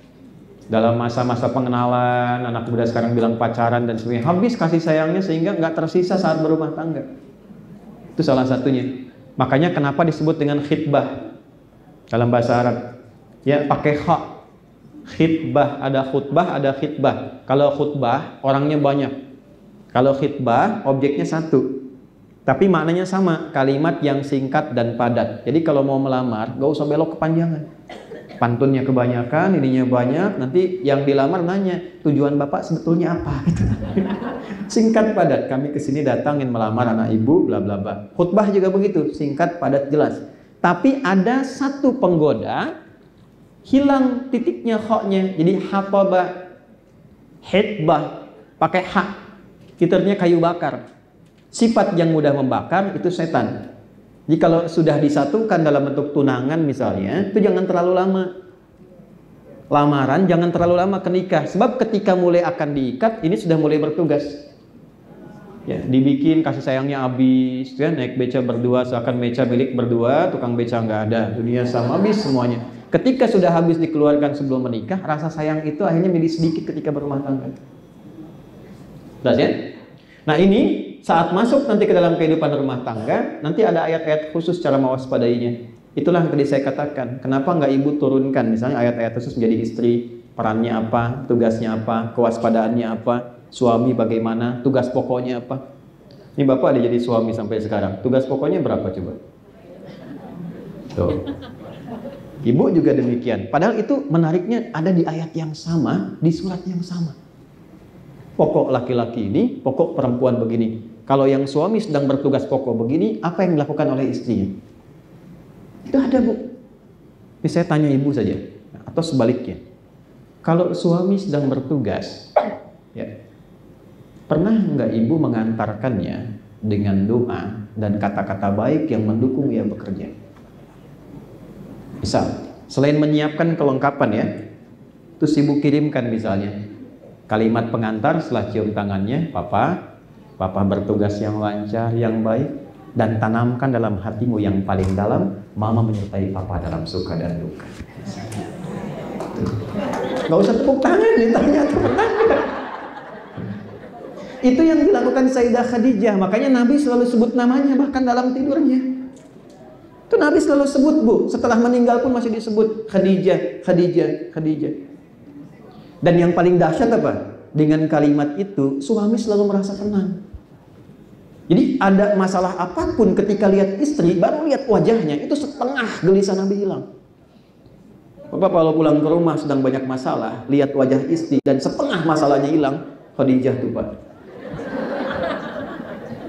Dalam masa-masa pengenalan, anak muda sekarang bilang pacaran dan sebagainya, habis kasih sayangnya sehingga nggak tersisa saat berumah tangga. Itu salah satunya. Makanya kenapa disebut dengan khitbah dalam bahasa Arab? Ya, pakai kha. Khitbah, ada khutbah, ada khitbah. Kalau khutbah orangnya banyak. Kalau khitbah objeknya satu. Tapi maknanya sama, kalimat yang singkat dan padat. Jadi kalau mau melamar, gak usah belok kepanjangan. Pantunnya kebanyakan, ininya banyak, nanti yang dilamar nanya, tujuan Bapak sebetulnya apa? Singkat padat, kami kesini datang ingin melamar anak ibu, bla bla bla. Khutbah juga begitu, singkat padat jelas. Tapi ada satu penggoda, hilang titiknya kha-nya, jadi hataba, hitbah, pakai ha, kiternya kayu bakar. Sifat yang mudah membakar itu setan. Jadi kalau sudah disatukan dalam bentuk tunangan misalnya, itu jangan terlalu lama. Lamaran jangan terlalu lama ke nikah. Sebab ketika mulai akan diikat, ini sudah mulai bertugas. Ya, dibikin kasih sayangnya habis, ya, naik beca berdua, seakan beca milik berdua, tukang beca nggak ada, dunia sama, habis semuanya. Ketika sudah habis dikeluarkan sebelum menikah, rasa sayang itu akhirnya menjadi sedikit ketika berumah tangga. Jelas ya? Nah ini saat masuk nanti ke dalam kehidupan rumah tangga, nanti ada ayat-ayat khusus cara mewaspadainya. Itulah yang tadi saya katakan, kenapa nggak ibu turunkan misalnya ayat-ayat khusus menjadi istri, perannya apa, tugasnya apa, kewaspadaannya apa, suami bagaimana, tugas pokoknya apa. Ini bapak ada jadi suami sampai sekarang, tugas pokoknya berapa coba? Tuh. Ibu juga demikian, padahal itu menariknya ada di ayat yang sama, di surat yang sama. Pokok laki-laki ini, pokok perempuan begini. Kalau yang suami sedang bertugas pokok begini, apa yang dilakukan oleh istrinya? Itu ada, Bu. Ini saya tanya ibu saja, atau sebaliknya. Kalau suami sedang bertugas, ya, pernah nggak ibu mengantarkannya dengan doa dan kata-kata baik yang mendukung ia bekerja? Misal, selain menyiapkan kelengkapan ya, terus ibu kirimkan misalnya kalimat pengantar setelah cium tangannya, Papa bertugas yang lancar, yang baik, dan tanamkan dalam hatimu yang paling dalam, Mama menyertai Papa dalam suka dan duka. Gak usah tepuk tangan, ditanya pernah. Itu yang dilakukan Sayyidah Khadijah, makanya Nabi selalu sebut namanya bahkan dalam tidurnya. Itu Nabi selalu sebut, Bu, setelah meninggal pun masih disebut Khadijah, Khadijah, Khadijah. Dan yang paling dahsyat apa? Dengan kalimat itu, suami selalu merasa tenang. Jadi ada masalah apapun ketika lihat istri, baru lihat wajahnya, itu setengah gelisah Nabi hilang. Bapak kalau pulang ke rumah sedang banyak masalah, lihat wajah istri dan setengah masalahnya hilang, Khadijah tuh Pak.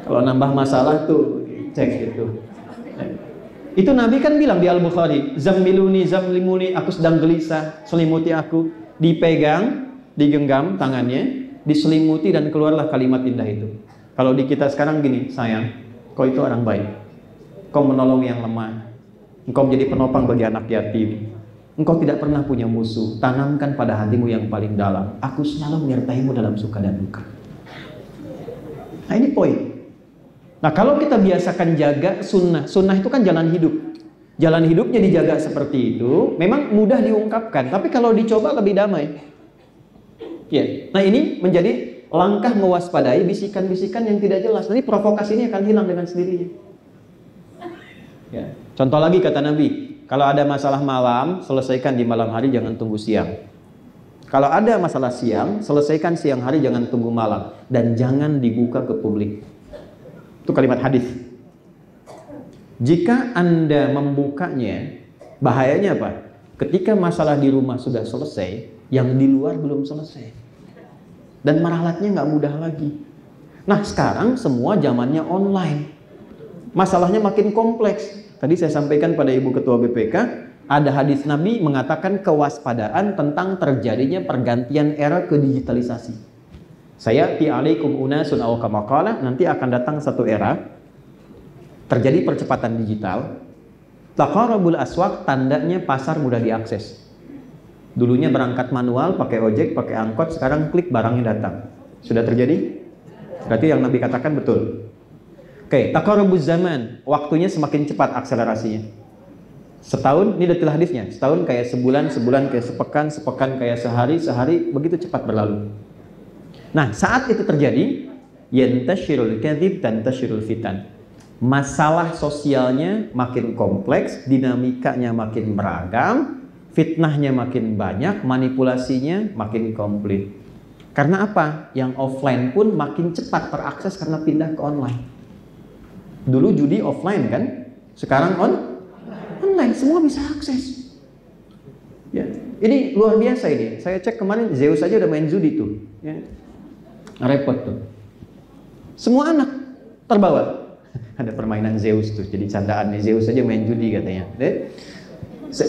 Kalau nambah masalah tuh, cek itu. Itu Nabi kan bilang di Al-Bukhari, Zammiluni, zamlimuni, aku sedang gelisah, selimuti aku. Dipegang, digenggam tangannya, diselimuti dan keluarlah kalimat indah itu. Kalau di kita sekarang gini, sayang, kau itu orang baik, kau menolong yang lemah, engkau menjadi penopang bagi anak yatim, engkau tidak pernah punya musuh, tanamkan pada hatimu yang paling dalam, aku selalu menyertaimu dalam suka dan duka. Nah ini poin. Nah kalau kita biasakan jaga sunnah, sunnah itu kan jalan hidup. Jalan hidupnya dijaga seperti itu, memang mudah diungkapkan, tapi kalau dicoba lebih damai. Ya, nah ini menjadi langkah mewaspadai bisikan-bisikan yang tidak jelas. Nanti provokasi ini akan hilang dengan sendirinya. Ya. Contoh lagi kata Nabi, kalau ada masalah malam, selesaikan di malam hari, jangan tunggu siang. Kalau ada masalah siang, selesaikan siang hari, jangan tunggu malam. Dan jangan dibuka ke publik. Itu kalimat hadis. Jika Anda membukanya, bahayanya apa? Ketika masalah di rumah sudah selesai, yang di luar belum selesai. Dan meralatnya nggak mudah lagi. Nah sekarang semua zamannya online. Masalahnya makin kompleks. Tadi saya sampaikan pada Ibu Ketua BPK, ada hadis Nabi mengatakan kewaspadaan tentang terjadinya pergantian era ke digitalisasi. Saya ti'alaikum unasun aw kama qala, nanti akan datang satu era terjadi percepatan digital. Taqarabul aswaq, tandanya pasar mudah diakses. Dulunya berangkat manual, pakai ojek, pakai angkot, sekarang klik barangnya datang. Sudah terjadi? Berarti yang Nabi katakan betul. Oke, taqarrubuz zaman, waktunya semakin cepat akselerasinya. Setahun, ini detail hadisnya, setahun kayak sebulan, sebulan kayak sepekan, sepekan kayak sehari, sehari begitu cepat berlalu. Nah, saat itu terjadi, yantashirul kadzib tantashirul fitan. Masalah sosialnya makin kompleks, dinamikanya makin beragam, fitnahnya makin banyak, manipulasinya makin komplit. Karena apa? Yang offline pun makin cepat terakses karena pindah ke online. Dulu judi offline kan, sekarang online, semua bisa akses. Ya, ini luar biasa ini. Saya cek kemarin Zeus aja udah main judi tuh. Ya. Repot tuh. Semua anak terbawa. Ada permainan Zeus tuh, jadi candaannya Zeus aja main judi katanya.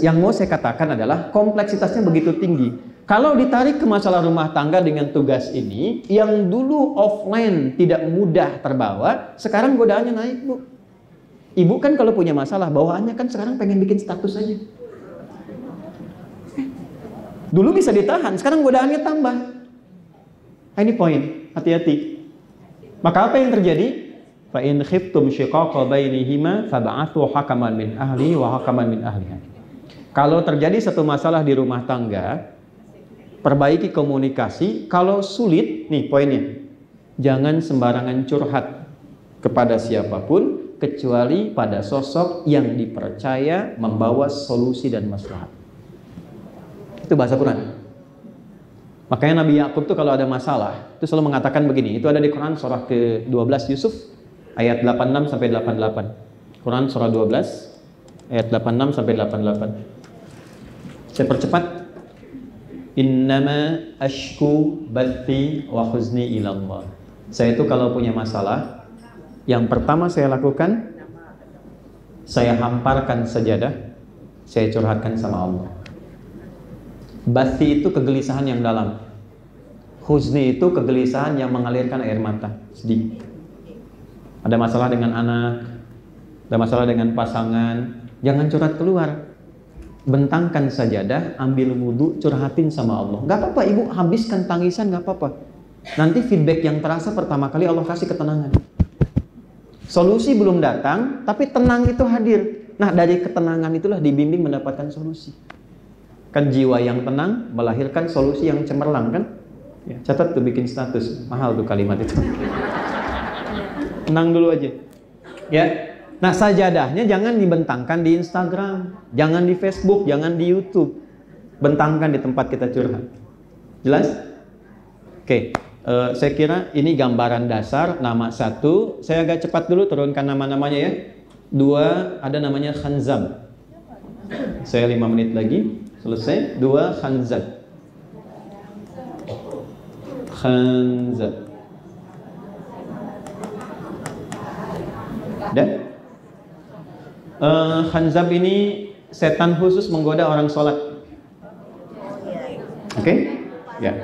Yang mau saya katakan adalah kompleksitasnya begitu tinggi. Kalau ditarik ke masalah rumah tangga dengan tugas ini, yang dulu offline tidak mudah terbawa, sekarang godaannya naik, Bu. Ibu kan kalau punya masalah, bawaannya kan sekarang pengen bikin status aja. Dulu bisa ditahan, sekarang godaannya tambah. Nah, ini poin, hati-hati. Maka apa yang terjadi? Fa in khiftum shiqaqa bainihima fab'athu hakaman min ahli wa hakaman min ahliha. Kalau terjadi satu masalah di rumah tangga, perbaiki komunikasi. Kalau sulit, nih poinnya, jangan sembarangan curhat kepada siapapun kecuali pada sosok yang dipercaya membawa solusi dan maslahat. Itu bahasa Quran. Makanya Nabi Yakub tuh kalau ada masalah itu selalu mengatakan begini. Itu ada di Quran surah ke-12 Yusuf ayat 86 sampai 88. Quran surah 12 ayat 86 sampai 88. Saya percepat. Innama ashku bathi wa huzni ila Allah. Saya itu kalau punya masalah, yang pertama saya lakukan, saya hamparkan sajadah, saya curhatkan sama Allah. Bathi itu kegelisahan yang dalam. Huzni itu kegelisahan yang mengalirkan air mata, sedih. Ada masalah dengan anak, ada masalah dengan pasangan, jangan curhat keluar. Bentangkan sajadah, ambil wudhu, curhatin sama Allah. Gak apa-apa ibu, habiskan tangisan, gak apa-apa. Nanti feedback yang terasa pertama kali Allah kasih ketenangan. Solusi belum datang, tapi tenang itu hadir. Nah, dari ketenangan itulah dibimbing mendapatkan solusi. Kan jiwa yang tenang melahirkan solusi yang cemerlang kan? Ya, catat tuh, bikin status. Mahal tuh kalimat itu. Tenang dulu aja. Ya. Nah, sajadahnya jangan dibentangkan di Instagram, jangan di Facebook, jangan di YouTube. Bentangkan di tempat kita curhat. Jelas? Oke. Saya kira ini gambaran dasar. Nama satu, saya agak cepat dulu turunkan nama-namanya ya. Dua, ada namanya Khanzab. Saya 5 menit lagi selesai. Dua, Khanzab. Khanzab. Ada? Khanzab ini setan khusus menggoda orang sholat. Oke? Ya.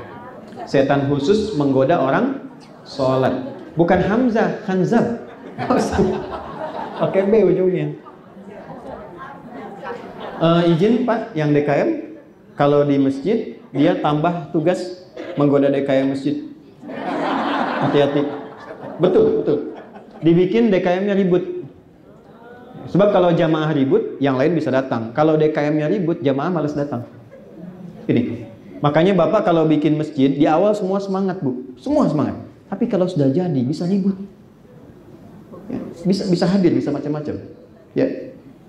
Setan khusus menggoda orang sholat. Bukan Hamzah, Khanzab. Oke, B ujungnya. Izin Pak, yang DKM, kalau di masjid dia tambah tugas menggoda DKM masjid. Hati-hati. Betul, betul. Dibikin DKM-nya ribut. Sebab kalau jamaah ribut, yang lain bisa datang. Kalau DKM-nya ribut, jamaah malas datang. Ini. Makanya Bapak kalau bikin masjid, di awal semua semangat, Bu. Semua semangat. Tapi kalau sudah jadi, bisa ribut. Ya, bisa hadir, bisa macam-macam. Ya.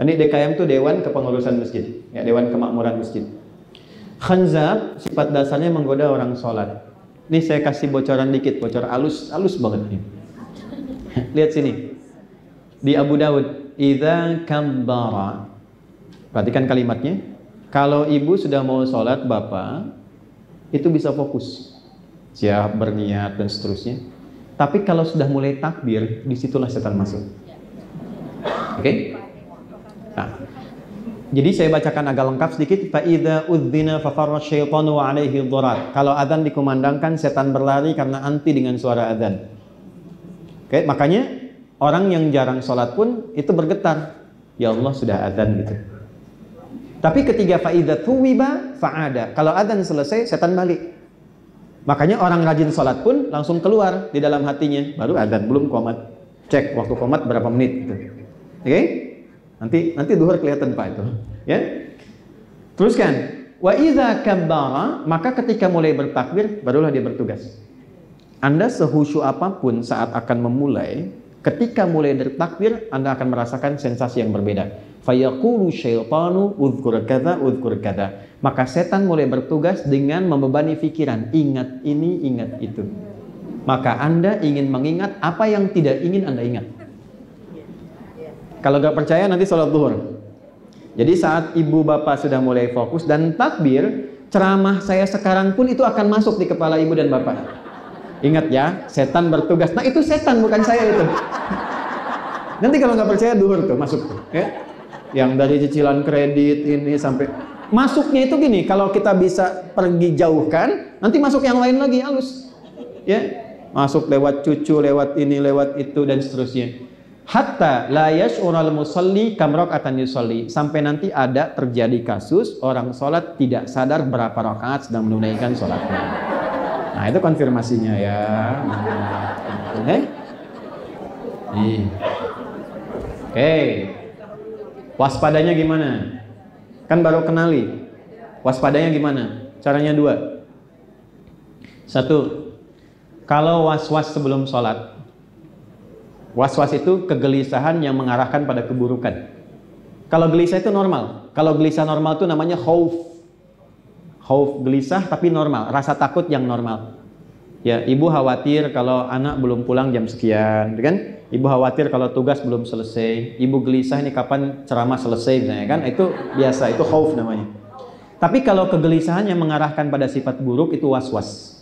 Ini DKM itu Dewan Kepengurusan Masjid. Ya, Dewan Kemakmuran Masjid. Khanzab, sifat dasarnya menggoda orang sholat. Ini saya kasih bocoran dikit, bocor halus banget nih. Lihat sini. Di Abu Dawud, idza kabbara. Perhatikan kalimatnya. Kalau ibu sudah mau sholat, bapak itu bisa fokus, siap berniat dan seterusnya. Tapi kalau sudah mulai takbir, disitulah setan masuk. Oke? Nah, jadi saya bacakan agak lengkap sedikit. Fa idza udzina fa farra syaitanu wa alaihi dharar. Kalau adzan dikumandangkan, setan berlari karena anti dengan suara adzan. Oke, makanya orang yang jarang sholat pun itu bergetar. Ya Allah, sudah adzan gitu. Tapi ketika fa'idha thuwiba fa'ada. Kalau adzan selesai, setan balik. Makanya orang rajin sholat pun langsung keluar di dalam hatinya. Baru adzan, belum qomat. Cek waktu qomat berapa menit gitu. Oke? Nanti duhur kelihatan Pak itu. Ya. Teruskan. Wa idza kabbara, maka ketika mulai bertakbir barulah dia bertugas. Anda sehusyuk apapun saat akan memulai, ketika mulai bertakbir Anda akan merasakan sensasi yang berbeda. Fayaqulu syaitanu udhkur kadza udhkur kadza. Maka setan mulai bertugas dengan membebani pikiran, ingat ini, ingat itu. Maka Anda ingin mengingat apa yang tidak ingin Anda ingat. Kalau nggak percaya nanti sholat zuhur. Jadi saat ibu bapak sudah mulai fokus dan takbir, ceramah saya sekarang pun itu akan masuk di kepala ibu dan bapak. Ingat ya, setan bertugas. Nah itu setan, bukan saya itu. Nanti kalau nggak percaya duhur tuh masuk tuh. Ya. Yang dari cicilan kredit ini sampai masuknya itu gini. Kalau kita bisa pergi jauhkan, nanti masuk yang lain lagi halus. Ya, masuk lewat cucu, lewat ini, lewat itu dan seterusnya. Hatta la yash'ural musalli kam raka'atan yusalli, sampai nanti ada terjadi kasus orang sholat tidak sadar berapa rakaat sedang menunaikan sholatnya. Nah itu konfirmasinya ya. Oke. Waspadanya gimana? Kan baru kenali. Waspadanya gimana? Caranya 2. 1. Kalau was-was sebelum sholat. Was-was itu kegelisahan yang mengarahkan pada keburukan. Kalau gelisah itu normal. Kalau gelisah normal itu namanya khauf. Khauf, gelisah tapi normal. Rasa takut yang normal. Ya, ibu khawatir kalau anak belum pulang jam sekian, kan? Ibu khawatir kalau tugas belum selesai. Ibu gelisah ini kapan ceramah selesai, misalnya, kan? Itu biasa, itu khauf namanya. Tapi kalau kegelisahan yang mengarahkan pada sifat buruk itu was-was.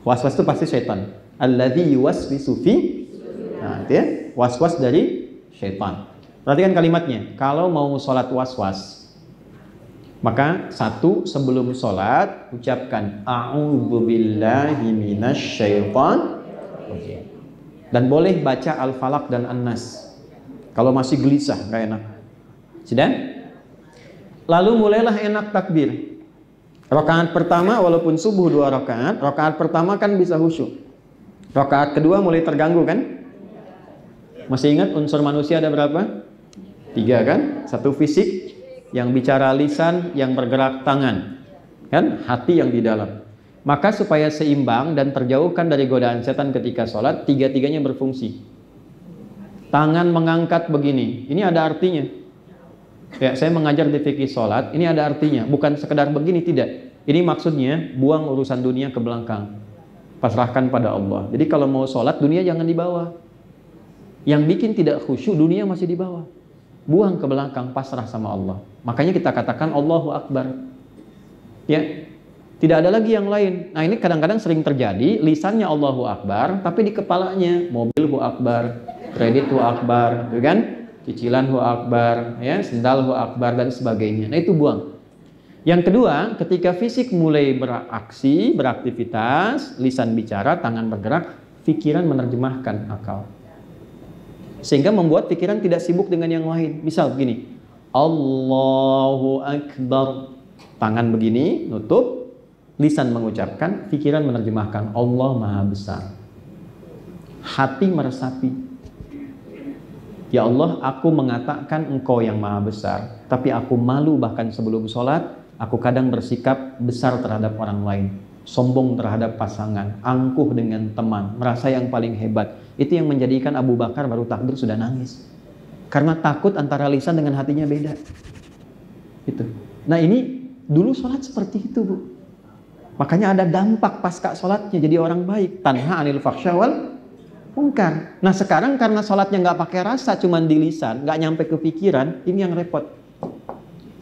Was-was itu pasti syaitan. Alladzi yuwaswisu fi. Nah, itu ya, was-was dari syaitan. Perhatikan kalimatnya. Kalau mau sholat was-was, maka 1 sebelum sholat ucapkan a'udzubillahi minasyaitonir rajim. Dan boleh baca Al-Falaq dan An-Nas. Kalau masih gelisah, nggak enak. Sudah? Lalu mulailah enak takbir. Rakaat pertama walaupun subuh 2 rakaat, rakaat pertama kan bisa khusyuk. Rakaat kedua mulai terganggu kan? Masih ingat unsur manusia ada berapa? 3 kan? 1 fisik, yang bicara lisan, yang bergerak tangan, kan? Hati yang di dalam. Maka supaya seimbang dan terjauhkan dari godaan setan ketika sholat, 3-tiganya berfungsi. Tangan mengangkat begini, ini ada artinya. Ya, saya mengajar di fikih sholat, ini ada artinya. Bukan sekedar begini, tidak. Ini maksudnya buang urusan dunia ke belakang, pasrahkan pada Allah. Jadi kalau mau sholat, dunia jangan dibawa. Yang bikin tidak khusyuk, dunia masih di bawah. Buang ke belakang, pasrah sama Allah. Makanya kita katakan Allahu Akbar. Ya, tidak ada lagi yang lain. Nah ini kadang-kadang sering terjadi, lisannya Allahu Akbar, tapi di kepalanya mobil Hu Akbar, kredit Hu Akbar, kan? Cicilan Hu Akbar, ya, sendal Hu Akbar dan sebagainya. Nah itu buang. Yang kedua, ketika fisik mulai beraksi, beraktivitas, lisan bicara, tangan bergerak, pikiran menerjemahkan akal. Sehingga membuat pikiran tidak sibuk dengan yang lain. Misal begini, Allahu Akbar, tangan begini, nutup, lisan mengucapkan, pikiran menerjemahkan, Allah Maha Besar. Hati meresapi, ya Allah, aku mengatakan Engkau yang Maha Besar, tapi aku malu bahkan sebelum sholat, aku kadang bersikap besar terhadap orang lain, sombong terhadap pasangan, angkuh dengan teman, merasa yang paling hebat. Itu yang menjadikan Abu Bakar baru takbir sudah nangis. Karena takut antara lisan dengan hatinya beda. Itu. Nah ini dulu sholat seperti itu, Bu. Makanya ada dampak pasca sholatnya jadi orang baik. Tanha anil fakhsya wal munkar. Nah sekarang karena sholatnya nggak pakai rasa, cuman di lisan, nggak nyampe ke pikiran, ini yang repot.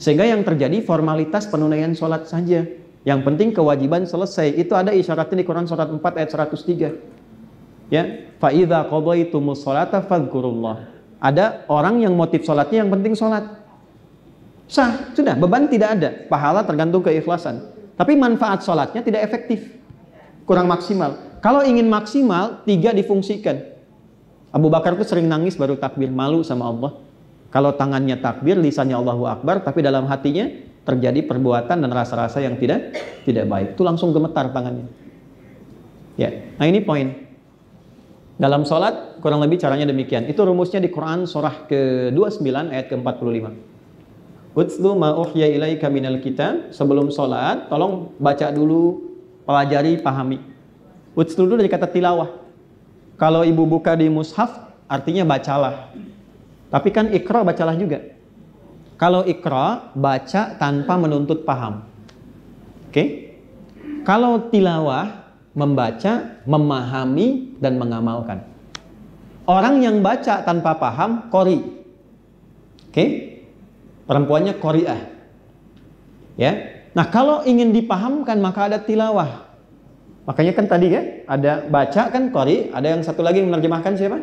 Sehingga yang terjadi formalitas penunaian sholat saja. Yang penting kewajiban selesai. Itu ada isyaratnya di Quran surat 4 ayat 103. Ya, fa idza qadaytumus sholata fadhkurullah. Ada orang yang motif sholatnya yang penting sholat. Sah, sudah, beban tidak ada. Pahala tergantung keikhlasan. Tapi manfaat sholatnya tidak efektif. Kurang maksimal. Kalau ingin maksimal, 3 difungsikan. Abu Bakar itu sering nangis baru takbir, malu sama Allah. Kalau tangannya takbir, lisannya Allahu Akbar, tapi dalam hatinya terjadi perbuatan dan rasa-rasa yang tidak baik. Itu langsung gemetar tangannya. Ya, nah ini poin. Dalam sholat kurang lebih caranya demikian. Itu rumusnya di Quran surah ke-29 ayat ke-45. Utlu ma uhya ilaika minal kitab. Sebelum sholat, tolong baca dulu, pelajari, pahami. Utlu dulu dari kata tilawah. Kalau ibu buka di mushaf, artinya bacalah. Tapi kan ikra, bacalah juga. Kalau ikra, baca tanpa menuntut paham. Oke? Kalau tilawah, membaca, memahami, dan mengamalkan. Orang yang baca tanpa paham, qori. Oke? Perempuannya qori'ah. Ya. Nah, kalau ingin dipahamkan maka ada tilawah. Makanya kan tadi ya, ada baca kan qori, ada yang satu lagi yang menerjemahkan siapa?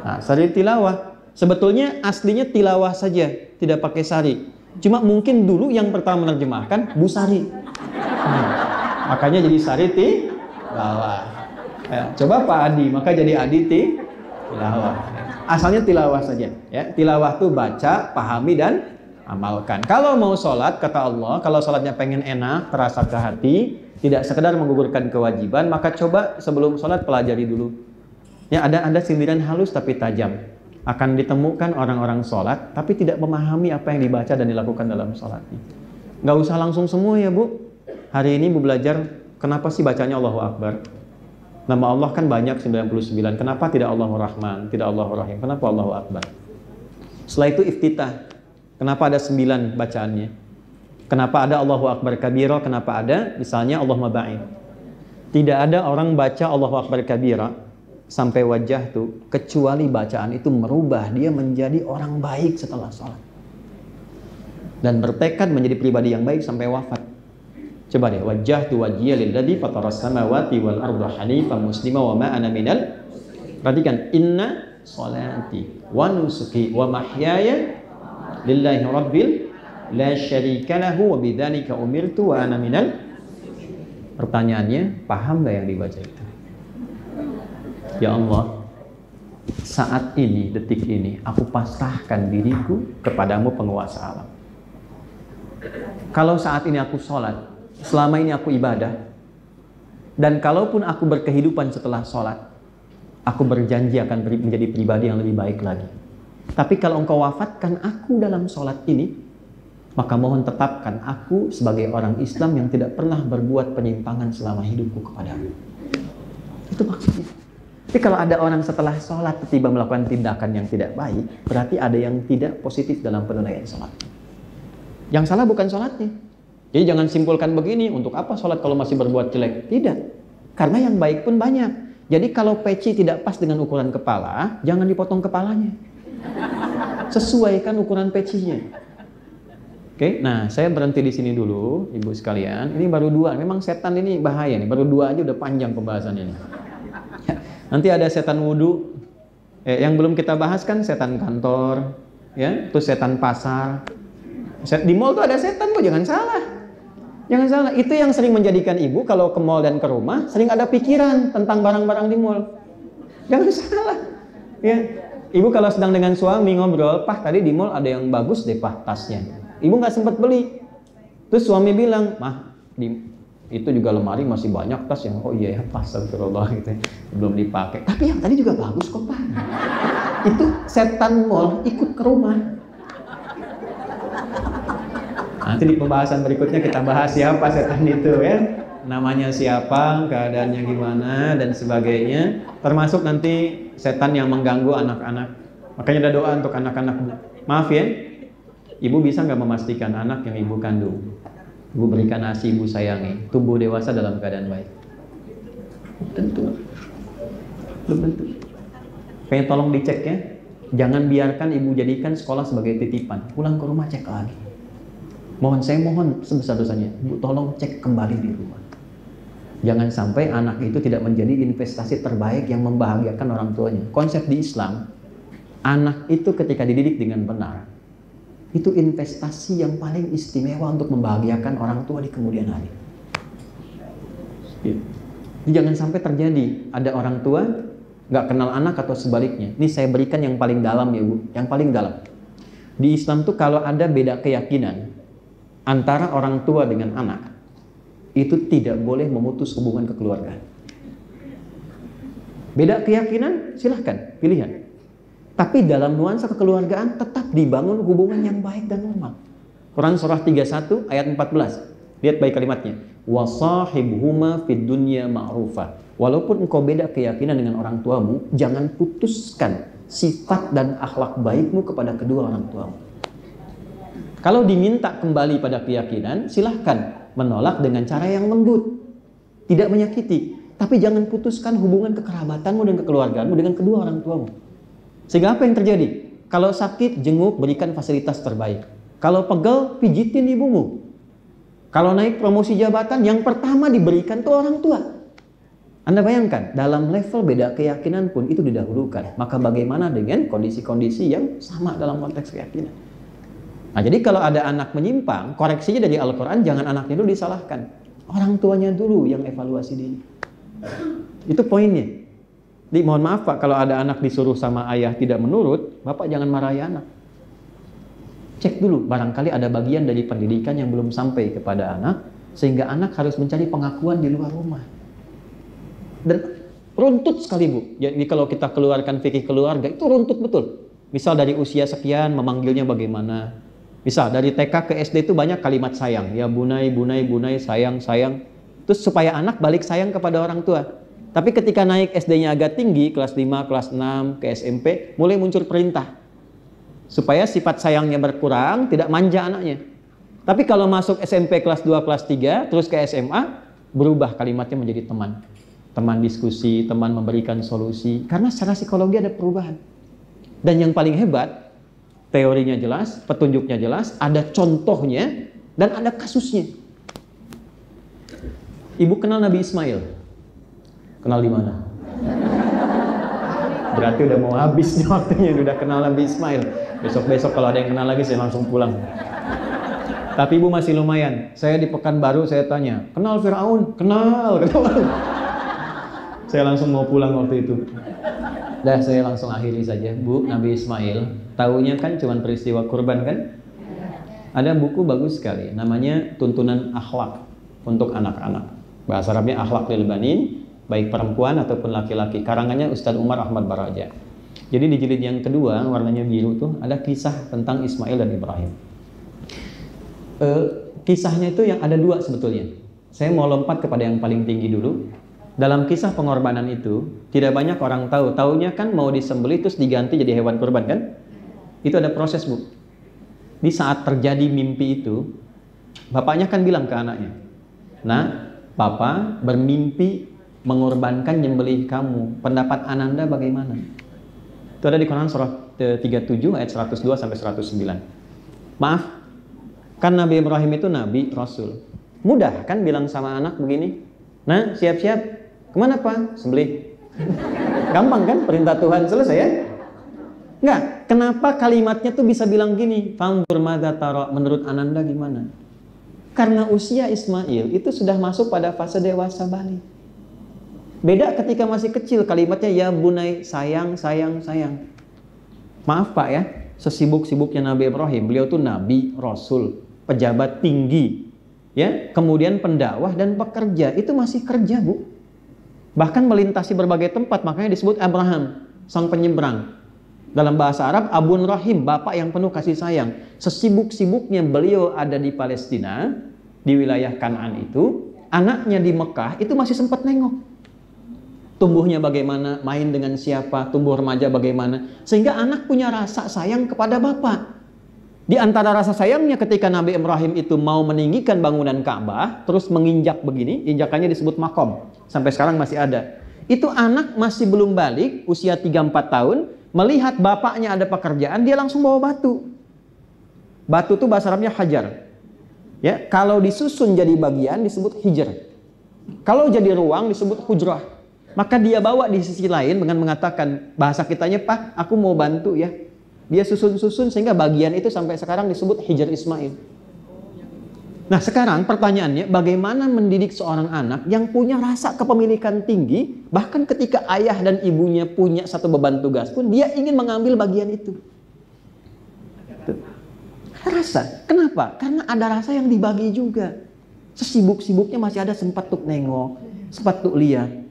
Nah, sari tilawah. Sebetulnya aslinya tilawah saja, tidak pakai sari. Cuma mungkin dulu yang pertama menerjemahkan Bu Sari. Makanya jadi sari tilawah. Ya, coba Pak Adi, maka jadi Adi tilawah. Asalnya tilawah saja. Ya, tilawah tuh baca, pahami dan amalkan. Kalau mau sholat, kata Allah, kalau sholatnya pengen enak, terasa ke hati, tidak sekedar menggugurkan kewajiban, maka coba sebelum sholat pelajari dulu. Ya, ada sindiran halus tapi tajam. Akan ditemukan orang-orang sholat, tapi tidak memahami apa yang dibaca dan dilakukan dalam sholatnya. Nggak usah langsung semua ya Bu. Hari ini Bu belajar, kenapa sih bacanya Allahu Akbar? Nama Allah kan banyak 99. Kenapa tidak Allahur Rahman, tidak Allahur Rahim? Kenapa Allahu Akbar? Setelah itu iftitah. Kenapa ada 9 bacaannya? Kenapa ada Allahu Akbar kabira? Kenapa ada misalnya Allahumma ba'id? Tidak ada orang baca Allahu Akbar kabira sampai wajah tuh, kecuali bacaan itu merubah dia menjadi orang baik setelah sholat. Dan bertekad menjadi pribadi yang baik sampai wafat. Coba deh, wajah tu wajhiya lilladzi fataras samawati wal arda hanifan muslima wa ma ana minal. Perhatikan, inna sholati wa nusuki wa mahyaya lillahi rabbil la syarika lahu wa bidzalika umirtu wa ana minal. Pertanyaannya, paham gak yang dibaca itu? Ya Allah, saat ini, detik ini, aku pasrahkan diriku kepadamu penguasa alam. Kalau saat ini aku sholat, selama ini aku ibadah, dan kalaupun aku berkehidupan setelah sholat, aku berjanji akan menjadi pribadi yang lebih baik lagi. Tapi kalau engkau wafatkan aku dalam sholat ini, maka mohon tetapkan aku sebagai orang Islam yang tidak pernah berbuat penyimpangan selama hidupku kepadamu. Itu maksudnya. Tapi kalau ada orang setelah sholat tiba melakukan tindakan yang tidak baik, berarti ada yang tidak positif dalam penunaian sholat. Yang salah bukan sholatnya. Jadi jangan simpulkan begini, untuk apa sholat kalau masih berbuat jelek? Tidak. Karena yang baik pun banyak. Jadi kalau peci tidak pas dengan ukuran kepala, jangan dipotong kepalanya. Sesuaikan ukuran pecinya. Oke, nah saya berhenti di sini dulu, ibu sekalian. Ini baru 2, memang setan ini bahaya nih. Baru 2 aja udah panjang pembahasannya nih. Nanti ada setan wudhu, yang belum kita bahas kan setan kantor, ya, terus setan pasar. Di mall tuh ada setan kok, jangan salah. Jangan salah, itu yang sering menjadikan ibu kalau ke mall dan ke rumah sering ada pikiran tentang barang-barang di mall. Jangan salah. Ya, ibu kalau sedang dengan suami ngobrol, "Pah, tadi di mall ada yang bagus deh, Pah, tasnya." Ibu nggak sempat beli. Terus suami bilang, "Mah, itu juga lemari masih banyak tas yang, oh iya ya, pas, astagfirullah gitu ya, belum dipakai. Tapi yang tadi juga bagus kok, Pak." Itu setan mall ikut ke rumah. Nanti di pembahasan berikutnya kita bahas siapa setan itu ya. Namanya siapa, keadaannya gimana, dan sebagainya. Termasuk nanti setan yang mengganggu anak-anak. Makanya ada doa untuk anak-anak. Maaf ya, ibu bisa nggak memastikan anak yang ibu kandung, ibu berikan ASI, ibu sayangi, tumbuh dewasa dalam keadaan baik? Tentu. Belum tentu. Kayak tolong dicek ya. Jangan biarkan ibu jadikan sekolah sebagai titipan. Pulang ke rumah cek lagi. Saya mohon sebesar-besarnya, ibu tolong cek kembali di rumah. Jangan sampai anak itu tidak menjadi investasi terbaik yang membahagiakan orang tuanya. Konsep di Islam, anak itu ketika dididik dengan benar, itu investasi yang paling istimewa untuk membahagiakan orang tua di kemudian hari. Jangan sampai terjadi ada orang tua nggak kenal anak atau sebaliknya. Ini saya berikan yang paling dalam ya Bu, yang paling dalam. Di Islam tuh kalau ada beda keyakinan antara orang tua dengan anak, itu tidak boleh memutus hubungan kekeluargaan. Beda keyakinan, silahkan, pilihan. Tapi dalam nuansa kekeluargaan tetap dibangun hubungan yang baik dan normal. Quran surah 31 ayat 14. Lihat baik kalimatnya. Wasahibhuma fid dunya ma'rufa. Walaupun engkau beda keyakinan dengan orang tuamu, jangan putuskan sifat dan akhlak baikmu kepada kedua orang tuamu. Kalau diminta kembali pada keyakinan, silahkan menolak dengan cara yang lembut, tidak menyakiti. Tapi jangan putuskan hubungan kekerabatanmu dan kekeluargaanmu dengan kedua orang tuamu. Sehingga apa yang terjadi? Kalau sakit, jenguk, berikan fasilitas terbaik. Kalau pegel, pijitin ibumu. Kalau naik promosi jabatan, yang pertama diberikan tuh orang tua. Anda bayangkan, dalam level beda keyakinan pun itu didahulukan. Maka bagaimana dengan kondisi-kondisi yang sama dalam konteks keyakinan? Nah, jadi kalau ada anak menyimpang, koreksinya dari Al-Quran, jangan anaknya dulu disalahkan. Orang tuanya dulu yang evaluasi diri. Itu poinnya. Jadi mohon maaf Pak, kalau ada anak disuruh sama ayah tidak menurut, Bapak jangan marahi anak. Cek dulu, barangkali ada bagian dari pendidikan yang belum sampai kepada anak, sehingga anak harus mencari pengakuan di luar rumah. Dan runtut sekali Bu. Jadi kalau kita keluarkan fikih keluarga, itu runtut betul. Misal dari usia sekian, memanggilnya bagaimana. Misal dari TK ke SD itu banyak kalimat sayang. Ya bunai, bunai, bunai, sayang, sayang. Terus supaya anak balik sayang kepada orang tua. Tapi ketika naik SD-nya agak tinggi, kelas 5, kelas 6, ke SMP, mulai muncul perintah. Supaya sifat sayangnya berkurang, tidak manja anaknya. Tapi kalau masuk SMP kelas 2, kelas 3, terus ke SMA, berubah kalimatnya menjadi teman. Teman diskusi, teman memberikan solusi. Karena secara psikologi ada perubahan. Dan yang paling hebat, teorinya jelas, petunjuknya jelas, ada contohnya, dan ada kasusnya. Ibu kenal Nabi Ismail. Kenal di mana? Berarti udah mau habis nih waktunya, udah kenal Nabi Ismail. Besok-besok kalau ada yang kenal lagi saya langsung pulang. Tapi ibu masih lumayan. Saya di Pekanbaru saya tanya, kenal Firaun? Kenal. Saya langsung mau pulang waktu itu. Dah saya langsung akhiri saja. Bu, Nabi Ismail, taunya kan cuma peristiwa kurban kan? Ada buku bagus sekali, namanya Tuntunan Akhlak untuk anak-anak. Bahasa Arabnya Akhlak lil Banin, baik perempuan ataupun laki-laki. Karangannya Ustadz Umar Ahmad Baraja. Jadi di jilid yang kedua, warnanya biru tuh, ada kisah tentang Ismail dan Ibrahim. Kisahnya itu yang ada dua sebetulnya. Saya mau lompat kepada yang paling tinggi dulu. Dalam kisah pengorbanan itu, tidak banyak orang tahu. Taunya kan mau disembelih terus diganti jadi hewan kurban kan? Itu ada proses Bu. Di saat terjadi mimpi itu, bapaknya kan bilang ke anaknya, nah, Papa bermimpi mengorbankan nyembelih kamu. Pendapat Ananda bagaimana? Itu ada di Quran surah 37 ayat 102 sampai 109. Maaf, kan Nabi Ibrahim itu Nabi, Rasul. Mudah kan bilang sama anak begini? Nah, siap-siap. Kemana Pak? Sembelih. Gampang kan? Perintah Tuhan selesai ya? Enggak. Kenapa kalimatnya tuh bisa bilang gini? Fanzur madza tara, menurut Ananda gimana? Karena usia Ismail itu sudah masuk pada fase dewasa balik. Beda ketika masih kecil, kalimatnya ya bunai, sayang, sayang, sayang. Maaf Pak ya, sesibuk-sibuknya Nabi Ibrahim, beliau tuh Nabi, Rasul, pejabat tinggi, ya, kemudian pendakwah dan pekerja, itu masih kerja Bu. Bahkan melintasi berbagai tempat, makanya disebut Abraham, sang penyeberang. Dalam bahasa Arab, Abun Rahim, bapak yang penuh kasih sayang. Sesibuk-sibuknya beliau ada di Palestina, di wilayah Kanaan itu, anaknya di Mekah itu masih sempat nengok. Tumbuhnya bagaimana, main dengan siapa, tumbuh remaja bagaimana. Sehingga anak punya rasa sayang kepada bapak. Di antara rasa sayangnya ketika Nabi Ibrahim itu mau meninggikan bangunan Ka'bah, terus menginjak begini, injakannya disebut makom. Sampai sekarang masih ada. Itu anak masih belum balik, usia 3-4 tahun, melihat bapaknya ada pekerjaan, dia langsung bawa batu. Batu itu bahasa Arabnya hajar. Ya, kalau disusun jadi bagian disebut hijr. Kalau jadi ruang disebut hujrah. Maka dia bawa di sisi lain dengan mengatakan, bahasa kitanya, Pak, aku mau bantu ya. Dia susun-susun sehingga bagian itu sampai sekarang disebut hijr Ismail. Nah sekarang pertanyaannya, bagaimana mendidik seorang anak yang punya rasa kepemilikan tinggi, bahkan ketika ayah dan ibunya punya satu beban tugas pun, dia ingin mengambil bagian itu. Rasa, kenapa? Karena ada rasa yang dibagi juga. Sesibuk-sibuknya masih ada sempat tuh nengok, sempat tuh lihat.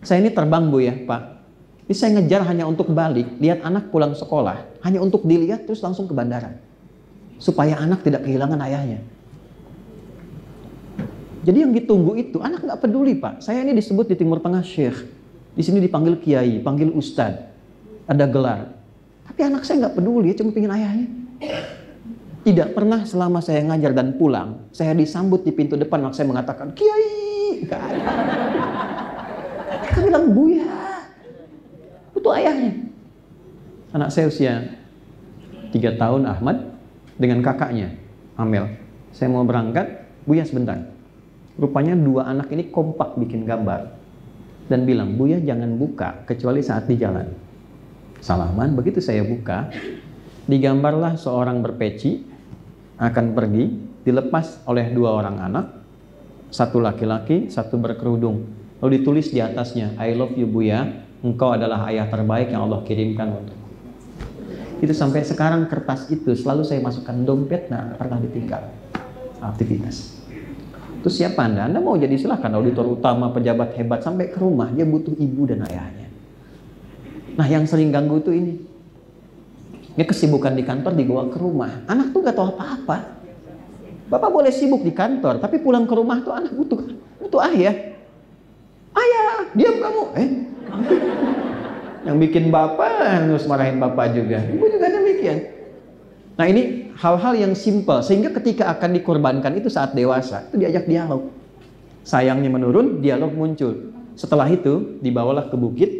Saya ini terbang Bu ya Pak, Ini saya ngejar hanya untuk balik, lihat anak pulang sekolah, hanya untuk dilihat terus langsung ke bandara. Supaya anak tidak kehilangan ayahnya. Jadi yang ditunggu itu, anak nggak peduli Pak. Saya ini disebut di Timur Tengah Syekh. Di sini dipanggil Kiai, panggil Ustadz. Ada gelar. Tapi anak saya nggak peduli, dia cuma pengen ayahnya. Tidak pernah selama saya ngajar dan pulang, saya disambut di pintu depan, anak saya mengatakan, Kiai. Gak ada. Mereka bilang, Buya. Itu ayahnya. Anak saya usia 3 tahun, Ahmad, dengan kakaknya, Amel. Saya mau berangkat, Buya sebentar. Rupanya 2 anak ini kompak bikin gambar. Dan bilang, Buya jangan buka, kecuali saat di jalan. Salaman, begitu saya buka, digambarlah seorang berpeci, akan pergi, dilepas oleh 2 orang anak, 1 laki-laki, 1 berkerudung. Lalu ditulis di atasnya, I love you Buya, engkau adalah ayah terbaik yang Allah kirimkan untuk. Itu sampai sekarang kertas itu selalu saya masukkan dompet, nah pernah ditinggal aktivitas. Terus siapa Anda? Anda mau jadi silahkan auditor utama, pejabat hebat, sampai ke rumah dia butuh ibu dan ayahnya. Nah yang sering ganggu itu ini. Dia kesibukan di kantor dibawa ke rumah. Anak tuh gak tahu apa-apa. Bapak boleh sibuk di kantor, tapi pulang ke rumah tuh anak butuh ayah. Ayah, diam kamu. Yang bikin bapak harus marahin bapak juga. Ibu juga demikian. Nah ini hal-hal yang simpel, sehingga ketika akan dikorbankan itu saat dewasa, itu diajak dialog. Sayangnya menurun, dialog muncul. Setelah itu dibawalah ke bukit.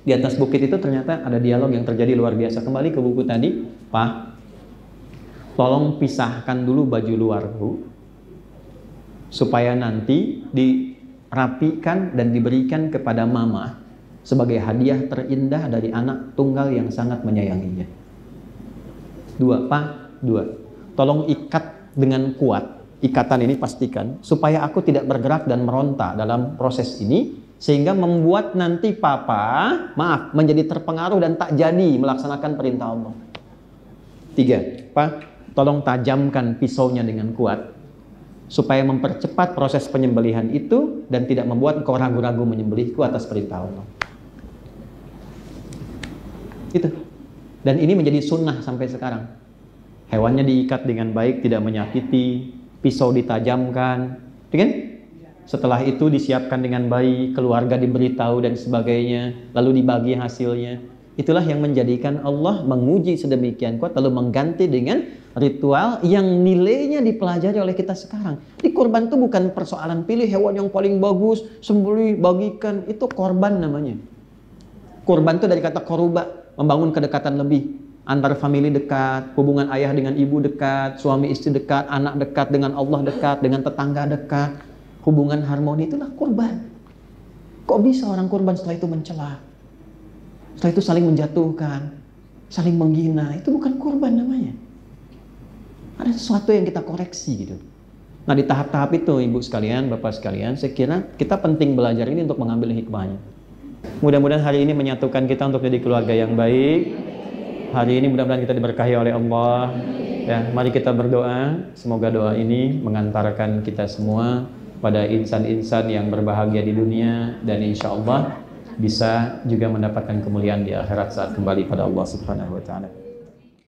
Di atas bukit itu ternyata ada dialog yang terjadi luar biasa. Kembali ke buku tadi, Pak, tolong pisahkan dulu baju luarku, supaya nanti dirapikan dan diberikan kepada mama sebagai hadiah terindah dari anak tunggal yang sangat menyayanginya. 2, Pak, 2. Tolong ikat dengan kuat. Ikatan ini pastikan supaya aku tidak bergerak dan meronta dalam proses ini, sehingga membuat nanti papa, menjadi terpengaruh dan tak jadi melaksanakan perintah Allah. 3, Pak, tolong tajamkan pisaunya dengan kuat supaya mempercepat proses penyembelihan itu dan tidak membuat engkau ragu-ragu menyembelihku atas perintah Allah. Itu. Dan ini menjadi sunnah sampai sekarang. Hewannya diikat dengan baik, tidak menyakiti, pisau ditajamkan, kan? Setelah itu disiapkan dengan baik, keluarga diberitahu dan sebagainya, lalu dibagi hasilnya. Itulah yang menjadikan Allah menguji sedemikian kuat, lalu mengganti dengan ritual yang nilainya dipelajari oleh kita sekarang. Di kurban itu bukan persoalan pilih hewan yang paling bagus, sembelih, bagikan, itu korban namanya. Kurban itu dari kata koruba, membangun kedekatan lebih antar famili dekat, hubungan ayah dengan ibu dekat, suami istri dekat, anak dekat, dengan Allah dekat, dengan tetangga dekat, hubungan harmoni, itulah kurban. Kok bisa orang kurban setelah itu mencela, setelah itu saling menjatuhkan, saling menghina? Itu bukan kurban namanya. Ada sesuatu yang kita koreksi gitu. Nah di tahap-tahap itu ibu sekalian, bapak sekalian, saya kira kita penting belajar ini untuk mengambil hikmahnya. Mudah-mudahan hari ini menyatukan kita untuk jadi keluarga yang baik. Hari ini mudah-mudahan kita diberkahi oleh Allah. Ya, mari kita berdoa. Semoga doa ini mengantarkan kita semua pada insan-insan yang berbahagia di dunia, dan insya Allah bisa juga mendapatkan kemuliaan di akhirat saat kembali pada Allah Subhanahu wa Ta'ala.